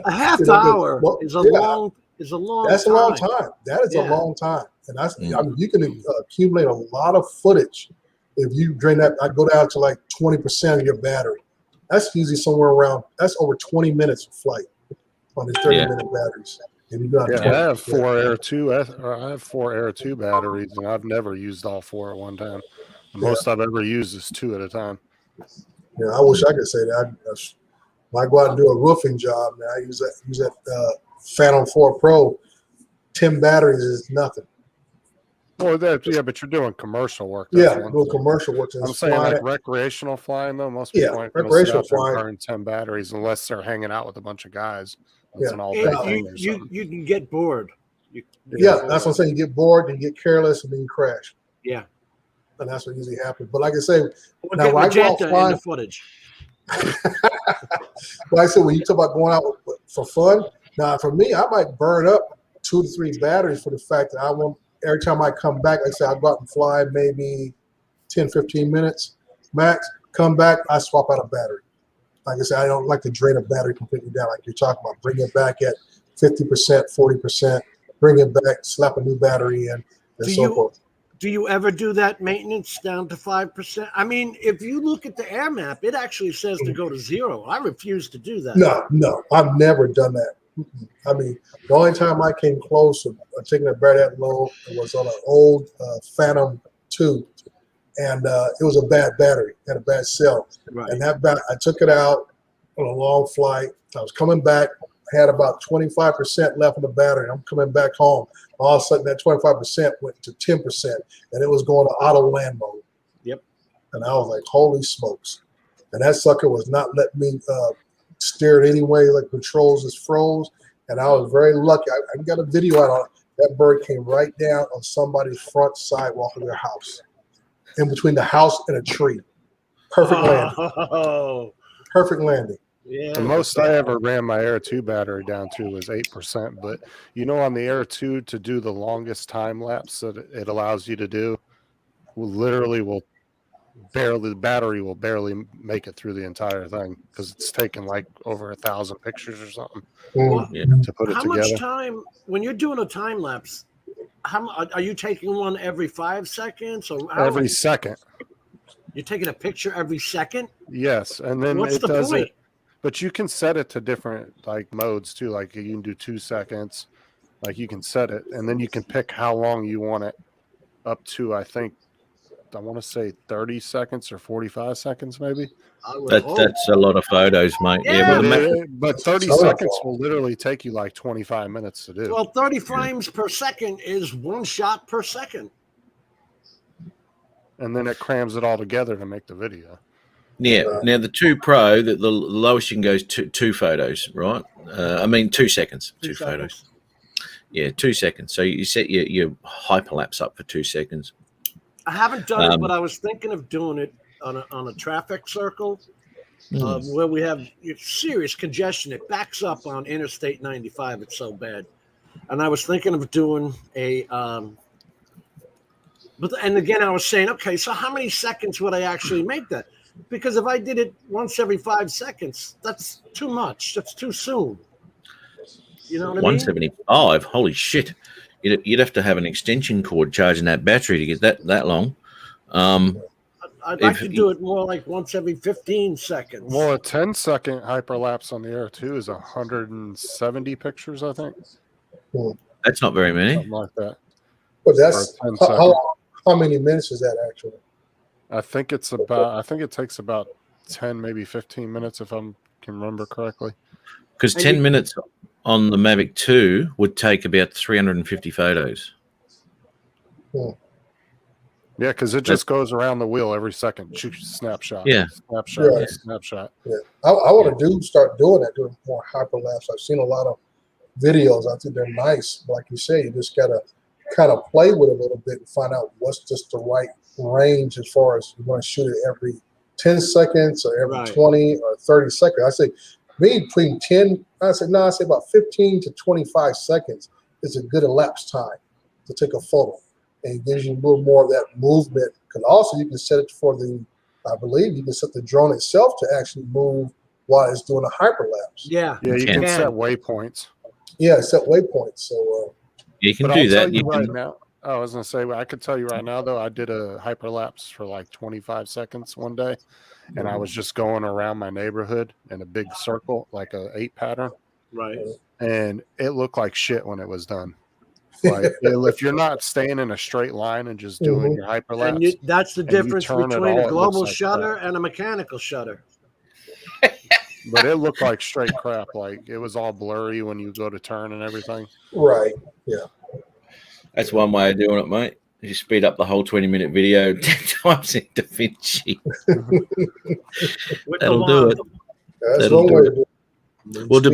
a half hour is a long. That's a long time. That is a long time, and that's I mean, you can accumulate a lot of footage if you drain that. I go down to like 20% of your battery. That's usually somewhere around. That's over 20 minutes of flight on these 30-minute batteries. If you got I have 4 Air 2. I have 4 Air 2 batteries, and I've never used all 4 at one time. The most I've ever used is 2 at a time. Yeah, I wish I could say that. When I go out and do a roofing job, man, I use that Phantom 4 Pro. 10 batteries is nothing. Well, but you're doing commercial work. Doing commercial work. I'm saying like recreational flying, though. Most people ain't recreational flying. Burn 10 batteries unless they're hanging out with a bunch of guys. That's an You can get bored. That's what I'm saying. You get bored, and you get careless, and then you crash. Yeah. And that's what usually happens. But like I say, now when I go out flying, the footage. Like I said, when you talk about going out for fun, now for me, I might burn up 2 to 3 batteries for the fact that I want every time I come back, like I say, I go out and fly maybe 10, 15 minutes max. Come back, I swap out a battery. Like I said, I don't like to drain a battery completely down like you're talking about. Bring it back at 50%, 40%, bring it back, slap a new battery in, and so forth. Do you ever do that maintenance down to 5%? I mean, if you look at the air map, it actually says to go to 0. I refuse to do that. No, I've never done that. I mean, the only time I came close to taking a battery that low was on an old Phantom 2, and it was a bad battery, had a bad cell. Right. And I took it out on a long flight. I was coming back, had about 25% left in the battery. I'm coming back home. All of a sudden, that 25% went to 10%, and it was going to auto land mode. Yep. And I was like, holy smokes. And that sucker was not letting me steer it anyway. Like controls just froze. And I was very lucky. I got a video out on it that bird came right down on somebody's front sidewalk of their house, in between the house and a tree. Perfect landing. Oh, Perfect landing. yeah. The most I ever ran my Air 2 battery down to was 8%. But on the Air 2, to do the longest time lapse that it allows you to do, the battery will barely make it through the entire thing because it's taken like over 1,000 pictures or something to put it How together. much time when you're doing a time lapse? Are you taking one every 5 seconds or Every second. You're taking a picture every second? Yes, and then What's it the does point? it. But you can set it to different like modes too. Like you can do 2 seconds. Like you can set it, and then you can pick how long you want it up to. I want to say 30 seconds or 45 seconds, maybe. That's a lot of photos, mate. Yeah. But 30 seconds will literally take you like 25 minutes to do. Well, 30 frames per second is 1 shot per second. And then it crams it all together to make the video. Yeah. Now the 2 Pro, the lowest you can go is two photos, right? 2 seconds. 2 photos. Yeah, 2 seconds. So you set your hyperlapse up for 2 seconds. I haven't done it, but I was thinking of doing it on a traffic circle where we have serious congestion. It backs up on Interstate 95. It's so bad. And I was thinking of doing and again, I was saying, okay, so how many seconds would I actually make that? Because if I did it once every 5 seconds, that's too much. That's too soon. You know what I mean? 175. Holy shit! You'd have to have an extension cord charging that battery to get that long. I'd like to do it more like once every 15 seconds. Well, a 10-second hyperlapse on the Air 2 is 170 pictures, I think. That's not very many. Something like that. But that's how many minutes is that actually? I think it takes about 10, maybe 15 minutes if I can remember correctly. Because 10 minutes on the Mavic 2 would take about 350 photos. Yeah, because it just goes around the wheel every second. Snapshot. Yeah. Snapshot. Snapshot. Yeah. I want to start doing that, doing more hyperlapse. I've seen a lot of videos. I think they're nice. Like you say, you just got to kind of play with it a little bit and find out what's just the right range as far as you want to shoot it every 10 seconds or every 20 or 30 seconds. I say between 10, I say about 15 to 25 seconds is a good elapsed time to take a photo. And it gives you a little more of that movement. Because also you can set it I believe you can set the drone itself to actually move while it's doing a hyperlapse. Yeah. Yeah, you can set waypoints. Yeah, set waypoints. So you can do that. Now, I was going to say, I could tell you right now, though, I did a hyperlapse for like 25 seconds one day, and I was just going around my neighborhood in a big circle, like a 8 pattern. Right. And it looked like shit when it was done. Like if you're not staying in a straight line and just doing your hyperlapse, and that's the difference between a global shutter and a mechanical shutter. But it looked like straight crap. Like it was all blurry when you go to turn and everything. Right. Yeah. That's one way of doing it, mate. You speed up the whole 20-minute video 10 times in DaVinci. That'll do it. That's one way to do it. Well, to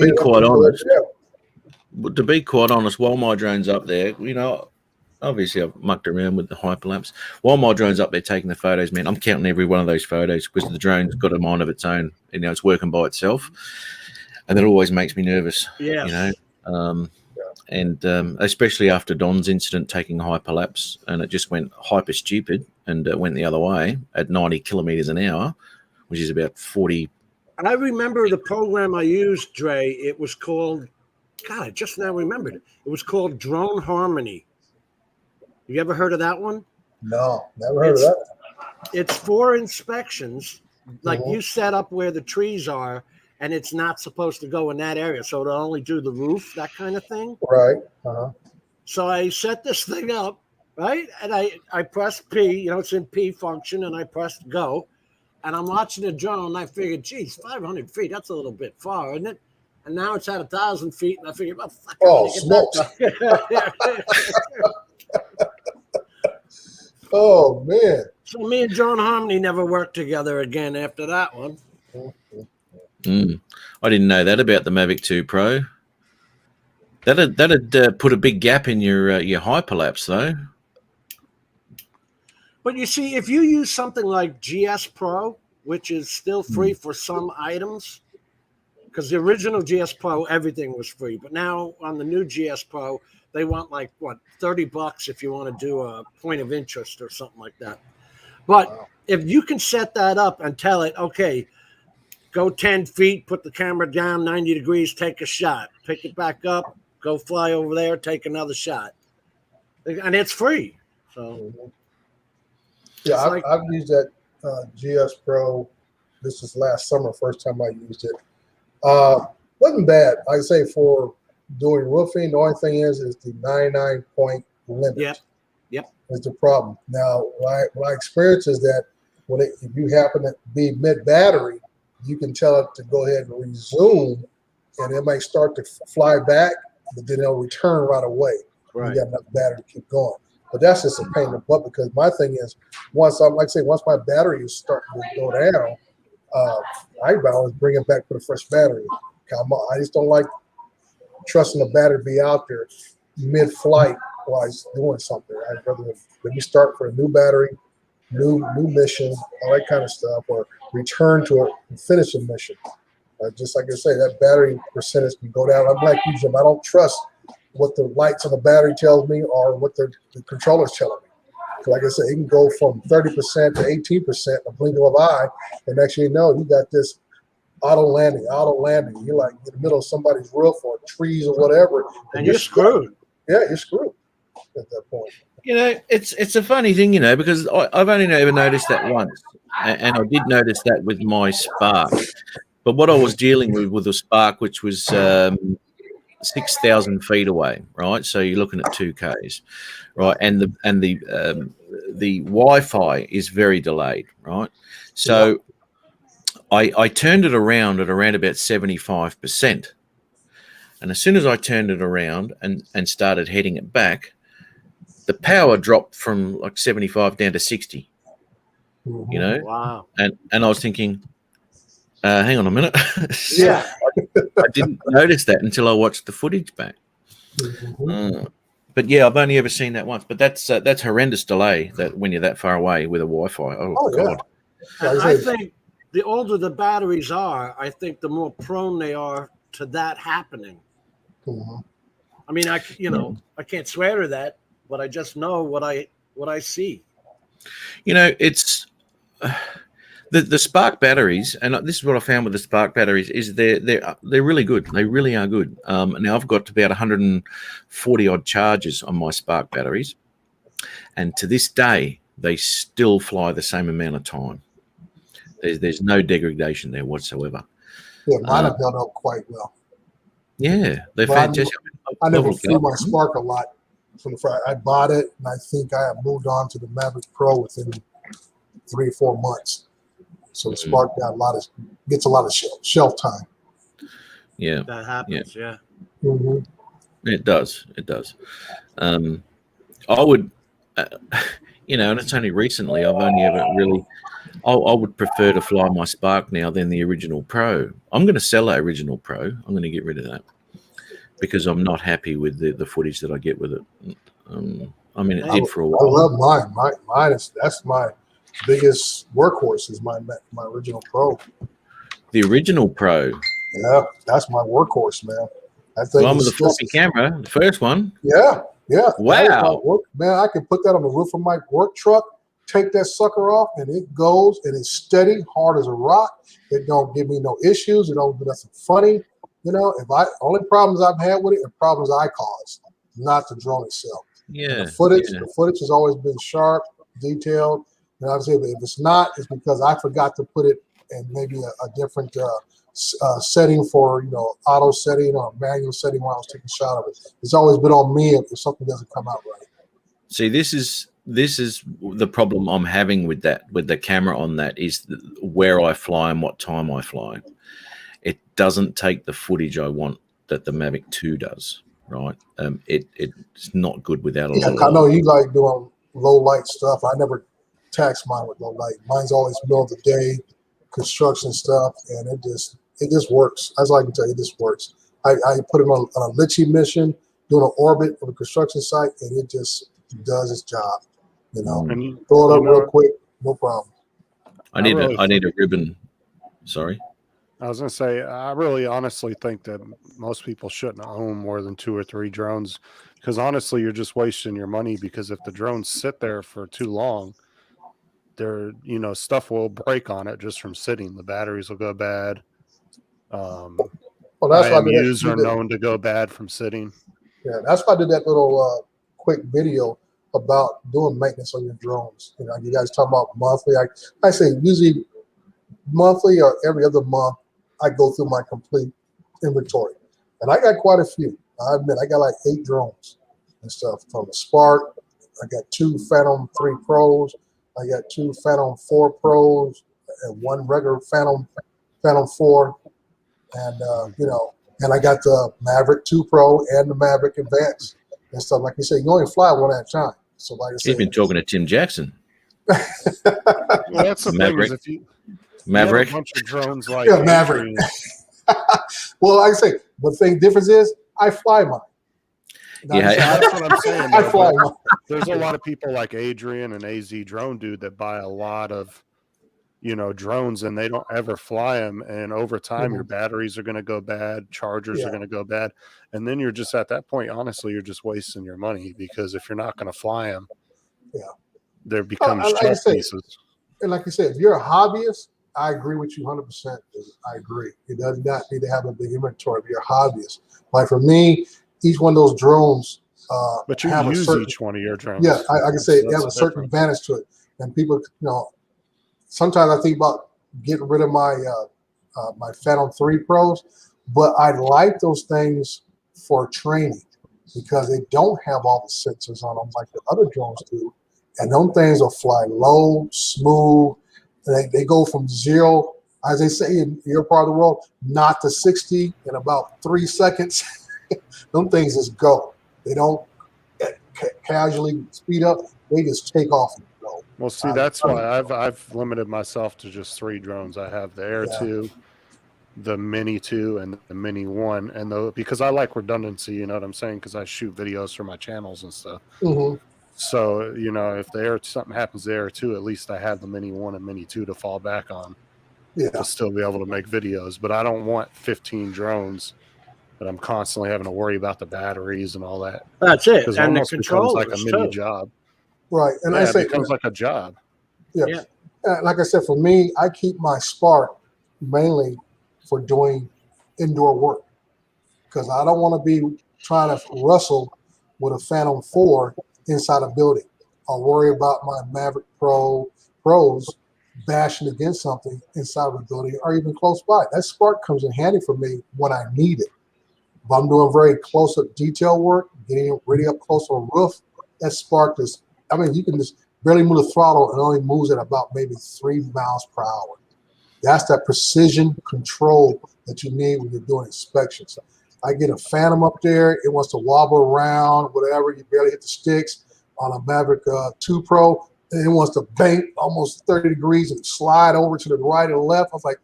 be quite honest, while my drone's up there, obviously I've mucked around with the hyperlapse. While my drone's up there taking the photos, man, I'm counting every one of those photos because the drone's got a mind of its own. It's working by itself, and that always makes me nervous. Yeah. And especially after Don's incident taking a hyperlapse, and it just went hyper stupid and it went the other way at 90 kilometers an hour, which is about 40. I remember the program I used, Dre. It was called, God, I just now remembered it. It was called Drone Harmony. You ever heard of that one? No, never heard of that. It's for inspections. Like you set up where the trees are, and it's not supposed to go in that area. So it'll only do the roof, that kind of thing. Right. So I set this thing up, right? And I pressed P, it's in P function, and I pressed go. And I'm watching the drone, and I figured, geez, 500 feet, that's a little bit far, isn't it? And now it's at 1,000 feet, and I figured, well, fuck. Oh, smokes. Oh, man. So me and John Harmony never worked together again after that one. I didn't know that about the Mavic 2 Pro. That'd put a big gap in your hyperlapse, though. But you see, if you use something like GS Pro, which is still free for some items, because the original GS Pro, everything was free. But now on the new GS Pro, they want like, what, $30 if you want to do a point of interest or something like that. But if you can set that up and tell it, okay, go 10 feet, put the camera down 90 degrees, take a shot, pick it back up, go fly over there, take another shot. And it's free. So, yeah, I've used that GS Pro. This is last summer, first time I used it. Wasn't bad. I say for doing roofing, the only thing is the 99 point limit. Yep. Is the problem. Now, what I experience is that if you happen to be mid battery, you can tell it to go ahead and resume, and it might start to fly back, but then it'll return right away. Right. You got enough battery to keep going. But that's just a pain in the butt, because my thing is, once my battery is starting to go down, I always bring it back, put a fresh battery in. I just don't like trusting the battery to be out there mid-flight while it's doing something. I'd rather maybe start for a new battery, new mission, all that kind of stuff, or return to it and finish a mission. Just like I say, that battery percentage can go down. I'm like you, Jim. I don't trust what the lights on the battery tells me or what the controller's telling me. Like I said, it can go from 30% to 18% in a blink of an eye, and next thing you know, you got this auto landing. You're like in the middle of somebody's roof or trees or whatever, and you're screwed. Yeah, you're screwed at that point. It's a funny thing, because I've only ever noticed that once, and I did notice that with my Spark. But what I was dealing with a Spark, which was 6,000 feet away, right? So you're looking at 2Ks, right? And the Wi-Fi is very delayed, right? So I turned it around at around about 75%. And as soon as I turned it around and started heading it back, the power dropped from like 75 down to 60. Wow. And I was thinking, hang on a minute. Yeah. I didn't notice that until I watched the footage back. But yeah, I've only ever seen that once. But that's horrendous delay that when you're that far away with a Wi-Fi. Oh God. Yeah. And I think the older the batteries are, I think the more prone they are to that happening. Mm-hmm. I mean, I can't swear to that, but I just know what I see. It's the Spark batteries, and this is what I found with the Spark batteries is they're really good. They really are good. Now I've got about 140 odd charges on my Spark batteries, and to this day they still fly the same amount of time. There's no degradation there whatsoever. Yeah, mine have built up quite well. Yeah, they're fantastic. I never flew my Spark a lot from the front. I bought it, and I think I have moved on to the Maverick Pro within 3 or 4 months. So the Spark gets a lot of shelf time. Yeah, that happens. Yeah. Mm-hmm. It does. I would, and it's only recently I've only ever really. I would prefer to fly my Spark now than the original Pro. I'm going to sell that original Pro. I'm going to get rid of that because I'm not happy with the footage that I get with it. I mean, it did for a while. I love mine. Mine that's my biggest workhorse is my original Pro. The original Pro. Yeah, that's my workhorse, man. The one with the floppy camera, the first one. Yeah. Wow. Man, I can put that on the roof of my work truck, take that sucker off, and it goes, and it's steady, hard as a rock. It don't give me no issues. It don't do nothing funny. Only problems I've had with it are problems I caused, not the drone itself. Yeah. The footage has always been sharp, detailed. And obviously, if it's not, it's because I forgot to put it in maybe a different setting for auto setting or manual setting when I was taking a shot of it. It's always been on me if something doesn't come out right. See, this is the problem I'm having with the camera on that is where I fly and what time I fly. It doesn't take the footage I want that the Mavic 2 does, right? It's not good without a lot of light. I know you like doing low light stuff. I never tax mine with low light. Mine's always middle of the day, construction stuff, and it just works. That's all I can tell you. It just works. I put him on a Litchi mission, doing an orbit of a construction site, and it just does its job. You know, And throw it up real quick, no problem. I need a ribbon. Sorry. I was going to say, I really honestly think that most people shouldn't own more than 2 or 3 drones, because honestly, you're just wasting your money, because if the drones sit there for too long, stuff will break on it just from sitting. The batteries will go bad. Well, that's why IMUs are known to go bad from sitting. Yeah, that's why I did that little quick video about doing maintenance on your drones. You know, you guys talk about monthly. I say usually monthly or every other month, I go through my complete inventory. And I got quite a few. I admit, I got like 8 drones and stuff from Spark. I got 2 Phantom 3 Pros. I got 2 Phantom 4 Pros and 1 regular Phantom 4. And, and I got the Maverick 2 Pro and the Maverick Advance and stuff. Like you said, you only fly one at a time. So like I said, He's been talking to Tim Jackson. Well, that's the Maverick. thing, is if you Maverick. have a bunch of drones like Maverick. Well, like I say, the difference is I fly mine. That's what I'm saying. I fly mine. There's a lot of people like Adrian and AZ Drone Dude that buy a lot of, drones, and they don't ever fly them. And over time, your batteries are going to go bad, chargers are going to go bad, and then you're just at that point. Honestly, you're just wasting your money, because if you're not going to fly them, there becomes chess pieces. And like you said, if you're a hobbyist, I agree with you 100%. I agree. It does not need to have a big inventory if you're a hobbyist. Like for me, each one of those drones. But you use each one of your drones. Yeah, I can say they have a certain advantage to it. And people, sometimes I think about getting rid of my my Phantom 3 Pros, but I like those things for training because they don't have all the sensors on them like the other drones do. And those things will fly low, smooth. They go from 0, as they say in your part of the world, not to 60 in about 3 seconds. Them things just go. They don't casually speed up. They just take off and go. Well, see, that's why I've limited myself to just 3 drones. I have the Air 2, the Mini 2, and the Mini 1. And because I like redundancy, you know what I'm saying? Because I shoot videos for my channels and stuff. Mm-hmm. So, if something happens to Air 2, at least I have the Mini 1 and Mini 2 to fall back on to still be able to make videos. But I don't want 15 drones that I'm constantly having to worry about the batteries and all that. That's it. And the controls like a mini job. Right. And I say it becomes like a job. Yeah. Like I said, for me, I keep my Spark mainly for doing indoor work because I don't want to be trying to wrestle with a Phantom 4 inside a building. I'll worry about my Maverick Pros bashing against something inside of a building or even close by. That Spark comes in handy for me when I need it. If I'm doing very close-up detail work, getting really up close on a roof, that Spark is, you can just barely move the throttle and it only moves at about maybe 3 miles per hour. That's that precision control that you need when you're doing inspections. I get a Phantom up there, it wants to wobble around, whatever, you barely hit the sticks. On a Maverick 2 Pro, and it wants to bank almost 30 degrees and slide over to the right and left. I was like,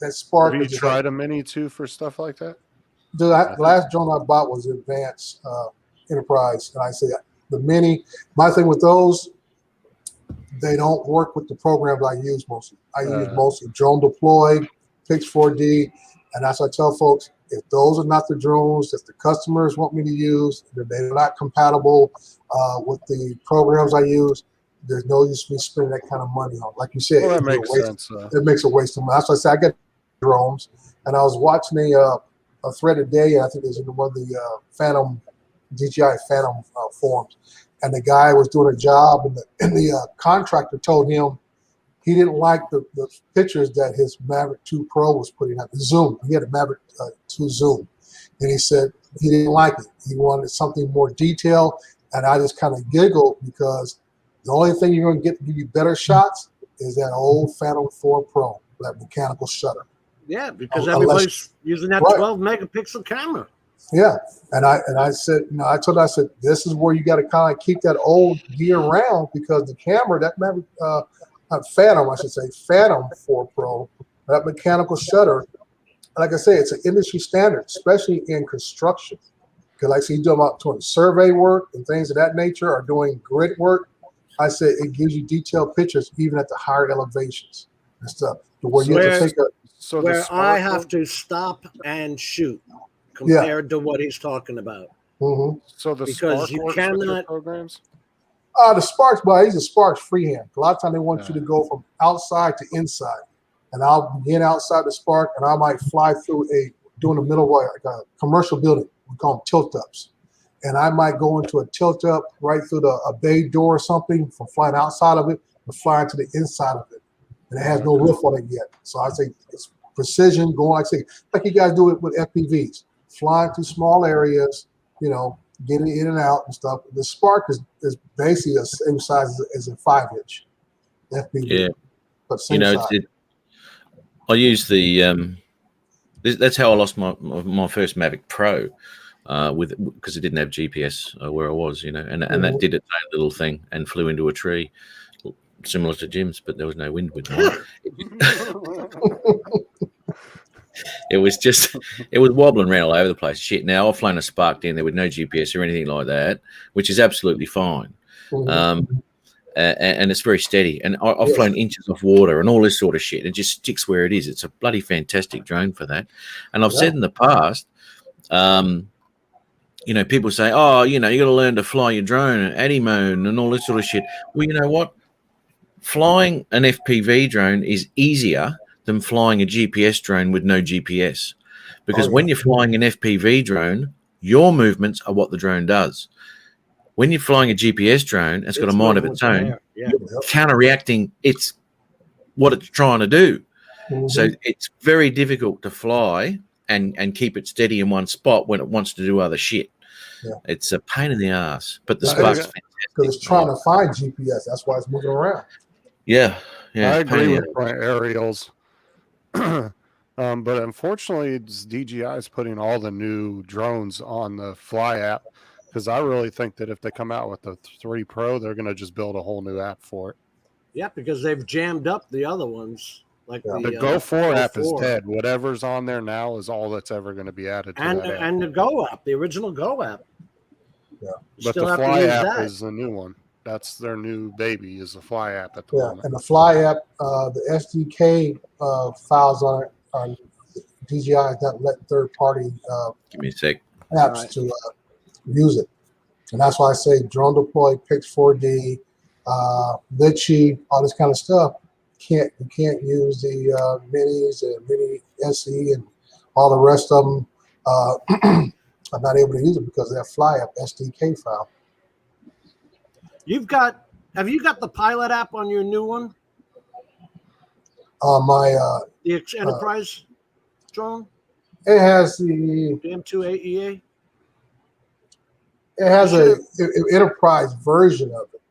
that Spark. Have you tried a Mini 2 for stuff like that? The last drone I bought was Advanced Enterprise, and I say the Mini. My thing with those, they don't work with the programs I use mostly. I use mostly Drone Deploy, Pix4D, and as I tell folks, if those are not the drones that the customers want me to use, that they're not compatible with the programs I use, there's no use me spending that kind of money on. Like you said, that makes sense. It makes a waste of money. That's why I say I got drones, and I was watching a thread today, and I think it was in one of the Phantom DJI Phantom forums, and the guy was doing a job, and the contractor told him he didn't like the pictures that his Maverick 2 Pro was putting out. The zoom, he had a Maverick 2 zoom, and he said he didn't like it. He wanted something more detailed, and I just kind of giggled because the only thing you're going to get to give you better shots is that old Phantom 4 Pro, that mechanical shutter. Yeah, because everybody's using that 12 megapixel camera. Yeah, and I said, I told her, I said, this is where you got to kind of keep that old gear around because the camera, that Maverick, Phantom 4 Pro, that mechanical shutter like I say, it's an industry standard, especially in construction. Because like I say, you do about doing survey work and things of that nature, or doing grid work. I say it gives you detailed pictures even at the higher elevations and stuff. Where you have to take a where I have to stop and shoot compared to what he's talking about. So the Because Spark you works with your cannot programs. The Sparks, but I use the Sparks freehand. A lot of times they want you to go from outside to inside, and I'll begin outside the Spark, and I might fly through doing a middle way, like a commercial building. We call them tilt ups, and I might go into a tilt up right through a bay door or something from flying outside of it and flying to the inside of it, and it has no roof on it yet. So I say it's precision going, like you guys do it with FPVs, flying through small areas, getting in and out and stuff. The Spark is basically the same size as a 5-inch FPV. Yeah, but same size. I use the that's how I lost my first Mavic Pro because it didn't have GPS where I was, and that did its own little thing and flew into a tree, similar to Jim's, but there was no wind with mine. It was wobbling around all over the place. Shit. Now I've flown a Spark down there with no GPS or anything like that, which is absolutely fine. And it's very steady. And I've flown inches of water and all this sort of shit. It just sticks where it is. It's a bloody fantastic drone for that. And I've said in the past, people say, oh, you got to learn to fly your drone and Adimone and all this sort of shit. Well, you know what? Flying an FPV drone is easier than flying a GPS drone with no GPS. Because when you're flying an FPV drone, your movements are what the drone does. When you're flying a GPS drone, it's got a mind of its own. You're counter-reacting. It's what it's trying to do. So it's very difficult to fly and keep it steady in one spot when it wants to do other shit. It's a pain in the ass. But the Spark's fantastic. Because it's trying to find GPS. That's why it's moving around. I agree with my aerials. But unfortunately, DJI is putting all the new drones on the Fly app, because I really think that if they come out with the 3 Pro, they're going to just build a whole new app for it. Yeah, because they've jammed up the other ones. Like the Go 4 app is dead. Whatever's on there now is all that's ever going to be added to that app. And the Go app, the original Go app. But the Fly app is the new one. That's their new baby, is the Fly app at the moment. And the Fly app, the SDK files on it, DJI is not letting third-party give me a sec. apps to use it. And that's why I say Drone Deploy, Pix4D, Litchi, all this kind of stuff. You can't use the minis and mini SE and all the rest of them. I'm not able to use it because of that Fly app SDK file. Have you got the Pilot app on your new one? The Enterprise drone? It has the M2AEA? It has an enterprise version of it.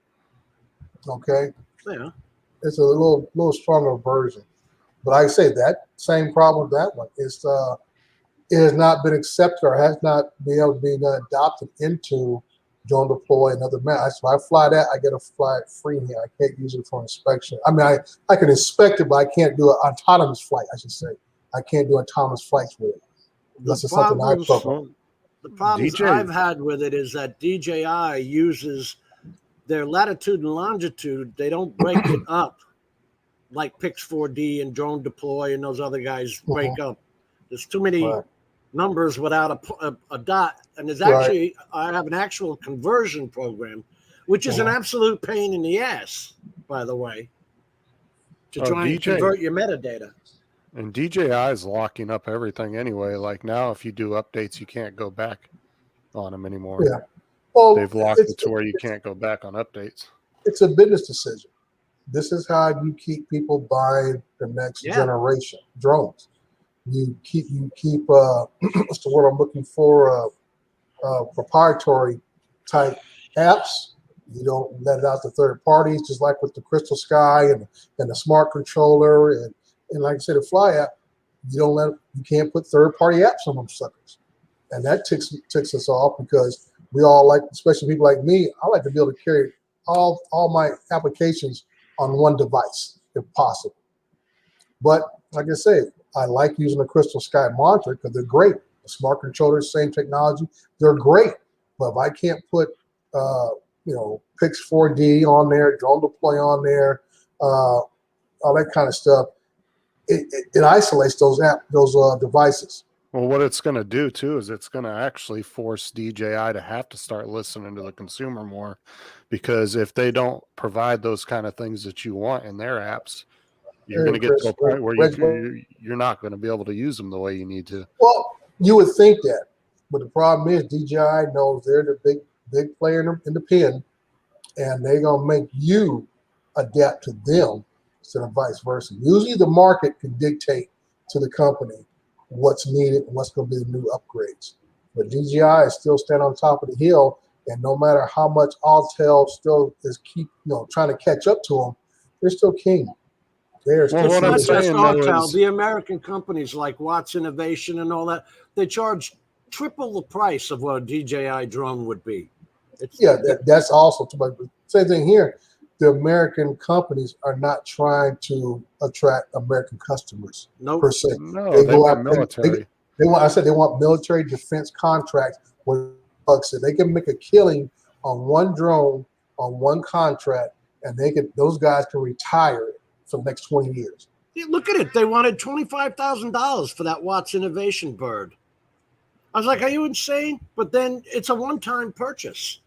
Okay. Yeah. It's a little stronger version. But like I say, that same problem with that one. It has not been accepted or has not been able to be adopted into Drone Deploy and other maps. So I fly that, I get to fly it freehand. I can't use it for inspection. I mean, I can inspect it, but I can't do an autonomous flight, I should say. I can't do autonomous flights with it. This is something I program. The problems I've had with it is that DJI uses their latitude and longitude. They don't break it up like Pix4D and Drone Deploy and those other guys break up. There's too many numbers without a dot. And there's actually, I have an actual conversion program, which is an absolute pain in the ass, by the way, to try and convert your metadata. And DJI is locking up everything anyway. Like now, if you do updates, you can't go back on them anymore. Yeah. Well, they've locked it to where you can't go back on updates. It's a business decision. This is how you keep people buying the next generation drones. You keep what's the word I'm looking for? Proprietary type apps. You don't let it out to third parties, just like with the Crystal Sky and the smart controller and like I said, the Fly app. You can't put third party apps on them suckers, and that ticks us off because we all like, especially people like me. I like to be able to carry all my applications on one device if possible. But like I say, I like using the Crystal Sky monitor because they're great. The smart controllers, same technology, they're great. But if I can't put, Pix 4D on there, Drone Deploy on there, all that kind of stuff, it isolates those devices. Well, what it's going to do too is it's going to actually force DJI to have to start listening to the consumer more, because if they don't provide those kind of things that you want in their apps, you're going to get to a point where you're not going to be able to use them the way you need to. Well, you would think that, but the problem is DJI knows they're the big player in the pen, and they're going to make you adapt to them instead of vice versa. Usually the market can dictate to the company what's needed and what's going to be the new upgrades. But DJI is still standing on top of the hill, and no matter how much Autel still is trying to catch up to them, they're still king. They're still what I'm Not just saying, though, Autel, is- the American companies like Watts Innovation and all that, they charge triple the price of what a DJI drone would be. That's also too much. Same thing here. The American companies are not trying to attract American customers per se. No, They they go want out- military. They want military defense contracts where so they can make a killing on one drone on one contract, and those guys can retire for the next 20 years. Yeah, look at it. They wanted $25,000 for that Watts Innovation bird. I was like, are you insane? But then it's a one-time purchase.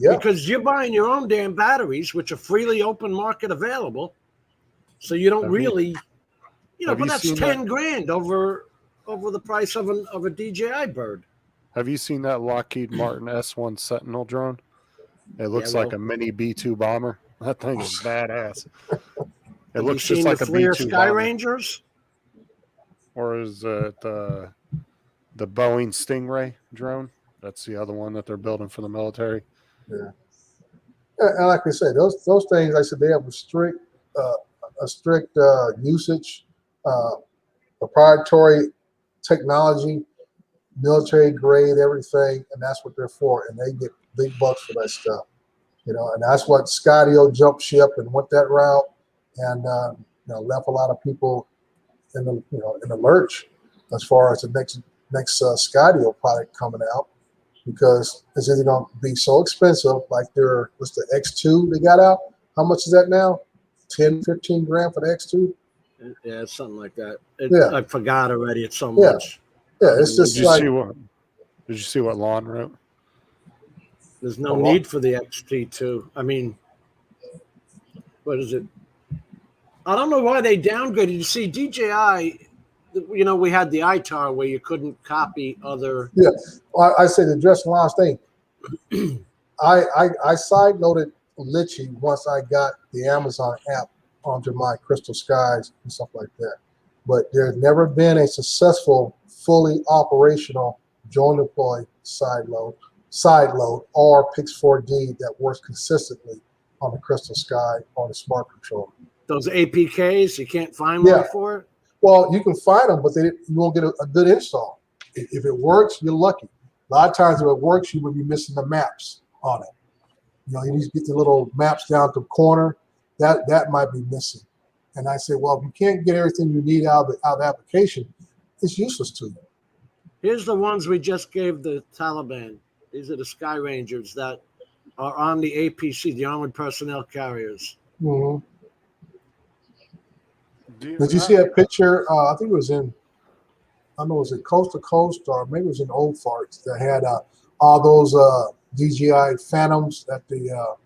Yeah. Because you're buying your own damn batteries, which are freely open market available. So you don't really, have but you that's seen 10 grand over the price of a DJI bird. Have you seen that Lockheed Martin S1 Sentinel drone? It looks like a mini B-2 bomber. That thing is badass. It Have looks you just seen like the a FLIR B-2 Sky bomber. Rangers? Or is it the Boeing Stingray drone? That's the other one that they're building for the military. Yeah. And like I said, those things, like I said, they have a strict usage, proprietary technology, military grade, everything, and that's what they're for. And they get big bucks for that stuff, and that's what Skydio jumped ship and went that route, and left a lot of people in the lurch as far as the next Skydio product coming out, because it's either going to be so expensive, like what's the X2 they got out? How much is that now? 10, 15 grand for the X2? Yeah, it's something like that. Yeah. I forgot already. It's so Yeah. much. Yeah, it's just Did you see what Lon wrote? There's no need for the XT2. I mean, what is it? I don't know why they downgraded. You see, DJI, we had the ITAR where you couldn't copy other. Yeah, well, I said to address the last thing. I side noted Litchi once I got the Amazon app onto my Crystal Skies and stuff like that. But there's never been a successful, fully operational drone deploy side load or Pix 4D that works consistently on the Crystal Sky on the smart controller. Those APKs, you can't find one for it? Well, you can find them, but you won't get a good install. If it works, you're lucky. A lot of times if it works, you will be missing the maps on it. You need to get the little maps down to the corner. That might be missing. And I say, well, if you can't get everything you need out of the application, it's useless to you. Here's the ones we just gave the Taliban. These are the Sky Rangers that are on the APC, the Armored Personnel Carriers. Mm-hmm. Did you see that picture? I think it was in, I don't know, was it Coast to Coast or maybe it was in Old Farts that had all those DJI Phantoms at the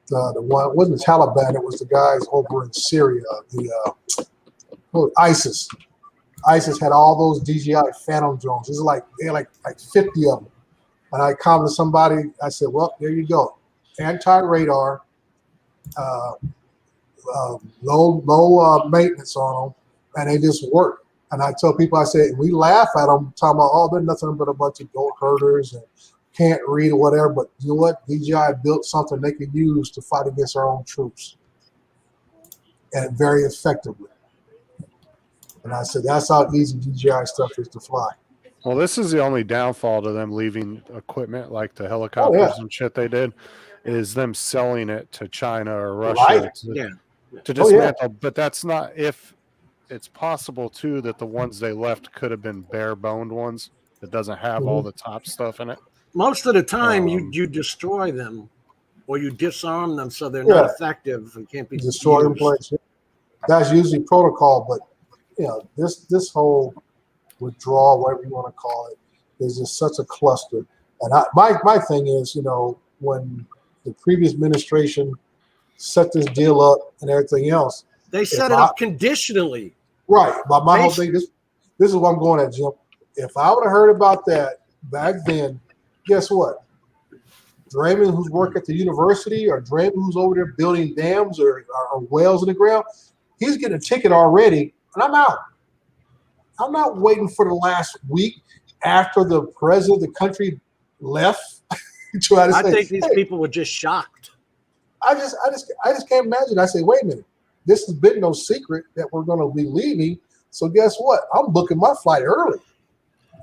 one, it wasn't the Taliban, it was the guys over in Syria, ISIS. ISIS had all those DJI Phantom drones. They had like 50 of them. And I commented to somebody, I said, well, there you go. Anti-radar, low maintenance on them, and they just work. And I tell people, I say, we laugh at them, talking about, oh, they're nothing but a bunch of goat herders and can't read or whatever. But you know what? DJI built something they could use to fight against our own troops, and very effectively. And I said, that's how easy DJI stuff is to fly. Well, this is the only downfall to them leaving equipment like the helicopters and shit they did, is them selling it to China or Russia to dismantle. But that's not, if it's possible too that the ones they left could have been bare-boned ones that doesn't have all the top stuff in it. Most of the time, you destroy them or you disarm them so they're not effective and can't be destroy them place. That's usually protocol, but this whole withdrawal, whatever you want to call it, is just such a cluster. And my thing is, when the previous administration set this deal up and everything else, they set it up conditionally. Right, but my whole thing, this is what I'm going at, Jim. If I would have heard about that back then, guess what? Draymond, who's working at the university, or Draymond, who's over there building dams or wells in the ground, he's getting a ticket already, and I'm out. I'm not waiting for the last week after the president of the country left. I think these people were just shocked. I just can't imagine. I say, wait a minute, this has been no secret that we're going to be leaving. So guess what? I'm booking my flight early.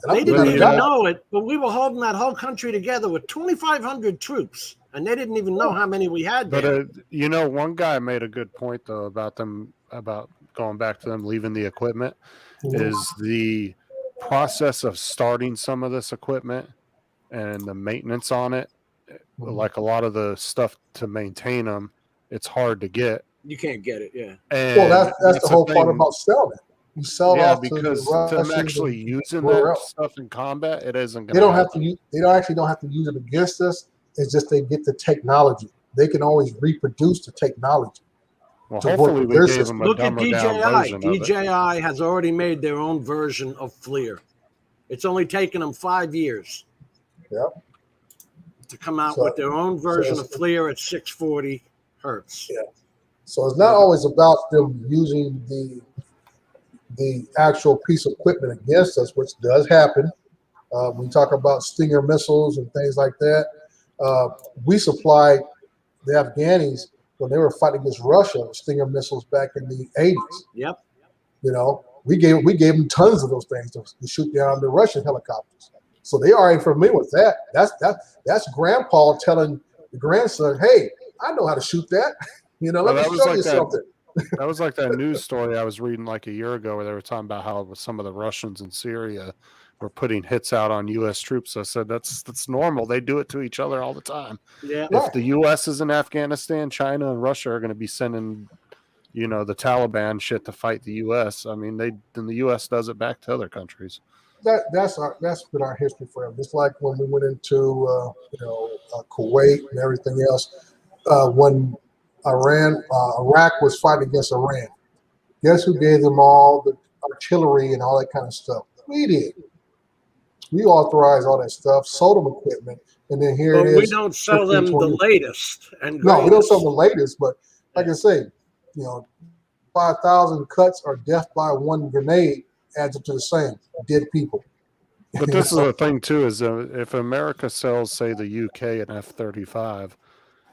They didn't even know it, but we were holding that whole country together with 2,500 troops, and they didn't even know how many we had there. But one guy made a good point though about going back to them leaving the equipment. Is the process of starting some of this equipment and the maintenance on it, like a lot of the stuff to maintain them, it's hard to get. You can't get it, yeah. And that's the whole part about selling it. You sell off because to them actually using that stuff in combat, it isn't going to. They don't have to. They don't have to use it against us. It's just they get the technology. They can always reproduce the technology. Well, hopefully we gave them a Look at DJI. DJI has already made their own version of FLIR. It's only taken them 5 years. Yep. To come out with their own version of FLIR at 640 hertz. Yeah. So it's not always about them using the actual piece of equipment against us, which does happen. We talk about Stinger missiles and things like that. We supplied the Afghanis when they were fighting against Russia with Stinger missiles back in the 80s. Yep. We gave them tons of those things to shoot down the Russian helicopters. So they are already familiar with that. That's grandpa telling the grandson, "Hey, I know how to shoot that. Let me show you something." That was like that news story I was reading like a year ago where they were talking about how some of the Russians in Syria were putting hits out on U.S. troops. I said that's normal. They do it to each other all the time. Yeah. If the U.S. is in Afghanistan, China and Russia are going to be sending, the Taliban shit to fight the U.S. I mean, then the U.S. does it back to other countries. That's been our history forever. Just like when we went into Kuwait and everything else, when Iraq was fighting against Iran. Guess who gave them all the artillery and all that kind of stuff? We did. We authorized all that stuff, sold them equipment, and then here it is. We don't sell them the latest. No, we don't sell them the latest, but like I say, 5,000 cuts or death by one grenade adds up to the same dead people. But this is the thing too: is if America sells, say, the UK an F-35.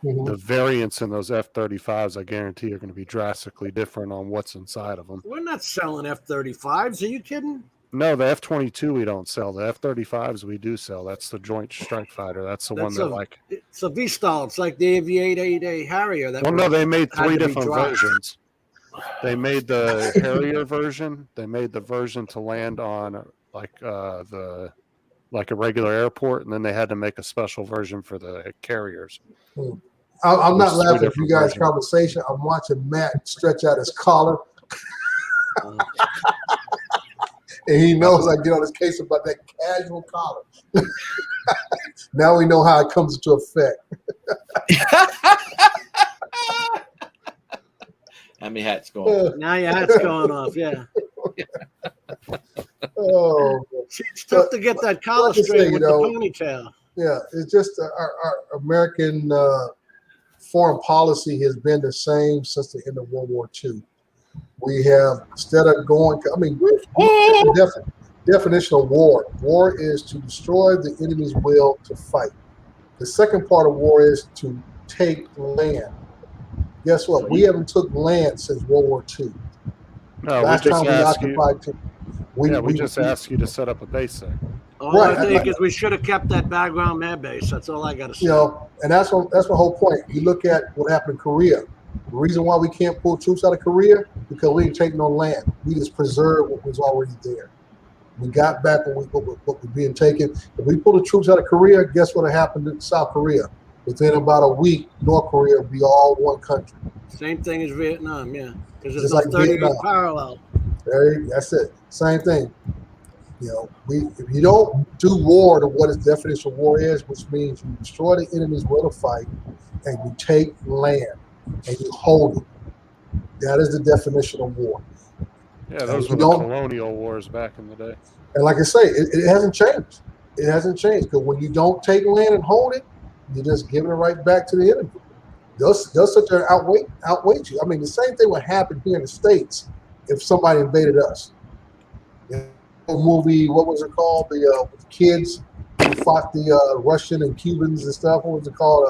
The variants in those F-35s, I guarantee, are going to be drastically different on what's inside of them. We're not selling F-35s. Are you kidding? No, the F-22 we don't sell. The F-35s we do sell. That's the Joint Strike Fighter. That's the one that like. It's a V-STOL. It's like the AV-8A Harrier. No, they made 3 different versions. They made the Harrier version. They made the version to land on like a regular airport, and then they had to make a special version for the carriers. I'm not laughing at you guys' conversation. I'm watching Matt stretch out his collar. And he knows I get on his case about that casual collar. Now we know how it comes into effect. And my hat's going. Now your hat's going off, yeah. Oh, it's tough to get that collar straight with the ponytail. Yeah, it's just our American foreign policy has been the same since the end of World War II. We have, instead of going, definition of war. War is to destroy the enemy's will to fight. The second part of war is to take land. Guess what? We haven't took land since World War II. No, last we just time we occupied. We just asked you to set up a base there. All I think is we should have kept that background air base. That's all I got to say. And that's my whole point. You look at what happened in Korea. The reason why we can't pull troops out of Korea because we didn't take no land. We just preserved what was already there. We got back what was being taken. If we pull the troops out of Korea, guess what happened to South Korea? Within about a week, North Korea will be all one country. Same thing as Vietnam, yeah. Because there's Just no like 30-day Vietnam. parallel. That's it. Same thing. You know, if you don't do war to what its definition of war is, which means you destroy the enemy's will to fight, and you take land and you hold it. That is the definition of war. Yeah, those were the colonial wars back in the day. And like I say, it hasn't changed. It hasn't changed because when you don't take land and hold it, you're just giving it right back to the enemy. They'll sit there and outweight you. I mean, the same thing would happen here in the States if somebody invaded us. Movie, what was it called? The kids who fought the Russian and Cubans and stuff. What was it called?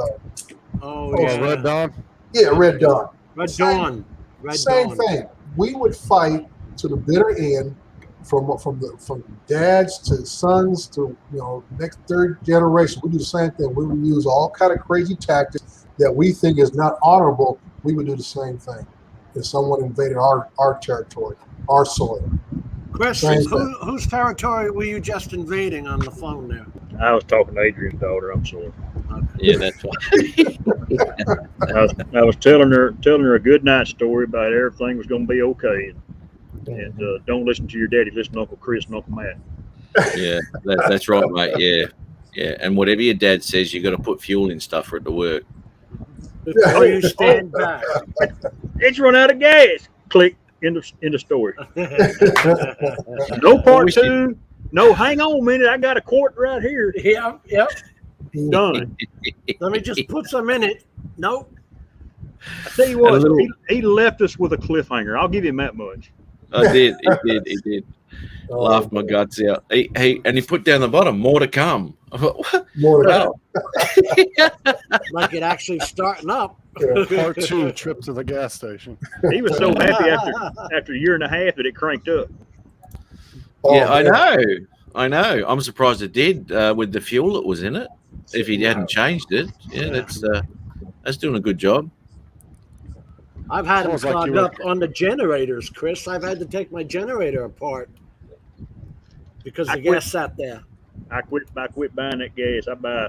Red Dawn. Yeah, Red Dawn. Red Dawn. Same thing. We would fight to the bitter end, from dads to sons to next third generation. We do the same thing. We would use all kind of crazy tactics that we think is not honorable. We would do the same thing if someone invaded our territory, our soil. Chris, whose territory were you just invading on the phone there? I was talking to Adrian's daughter. I'm sorry. Okay. Yeah, that's right. I was telling her a good night story about everything was going to be okay, and don't listen to your daddy. Listen to Uncle Chris and Uncle Matt. Yeah, that's right, mate. Yeah. And whatever your dad says, you got to put fuel in stuff for it to work. Before you stand back. It's run out of gas. Click. End of story. No part two. No, hang on a minute. I got a quart right here. Yep. Done. Let me just put some in it. Nope. I tell you what, he left us with a cliffhanger. I'll give him that much. I did. He did. Laughed my guts out. And he put down the bottom, more to come. I thought, what? More to come. Like it actually starting up. Part 2, trip to the gas station. He was so happy after a year and a half that it cranked up. Yeah, I know. I'm surprised it did with the fuel that was in it. If he hadn't changed it, that's doing a good job. I've had them clogged up on the generators, Chris. I've had to take my generator apart because the gas sat there. I quit buying that gas. I buy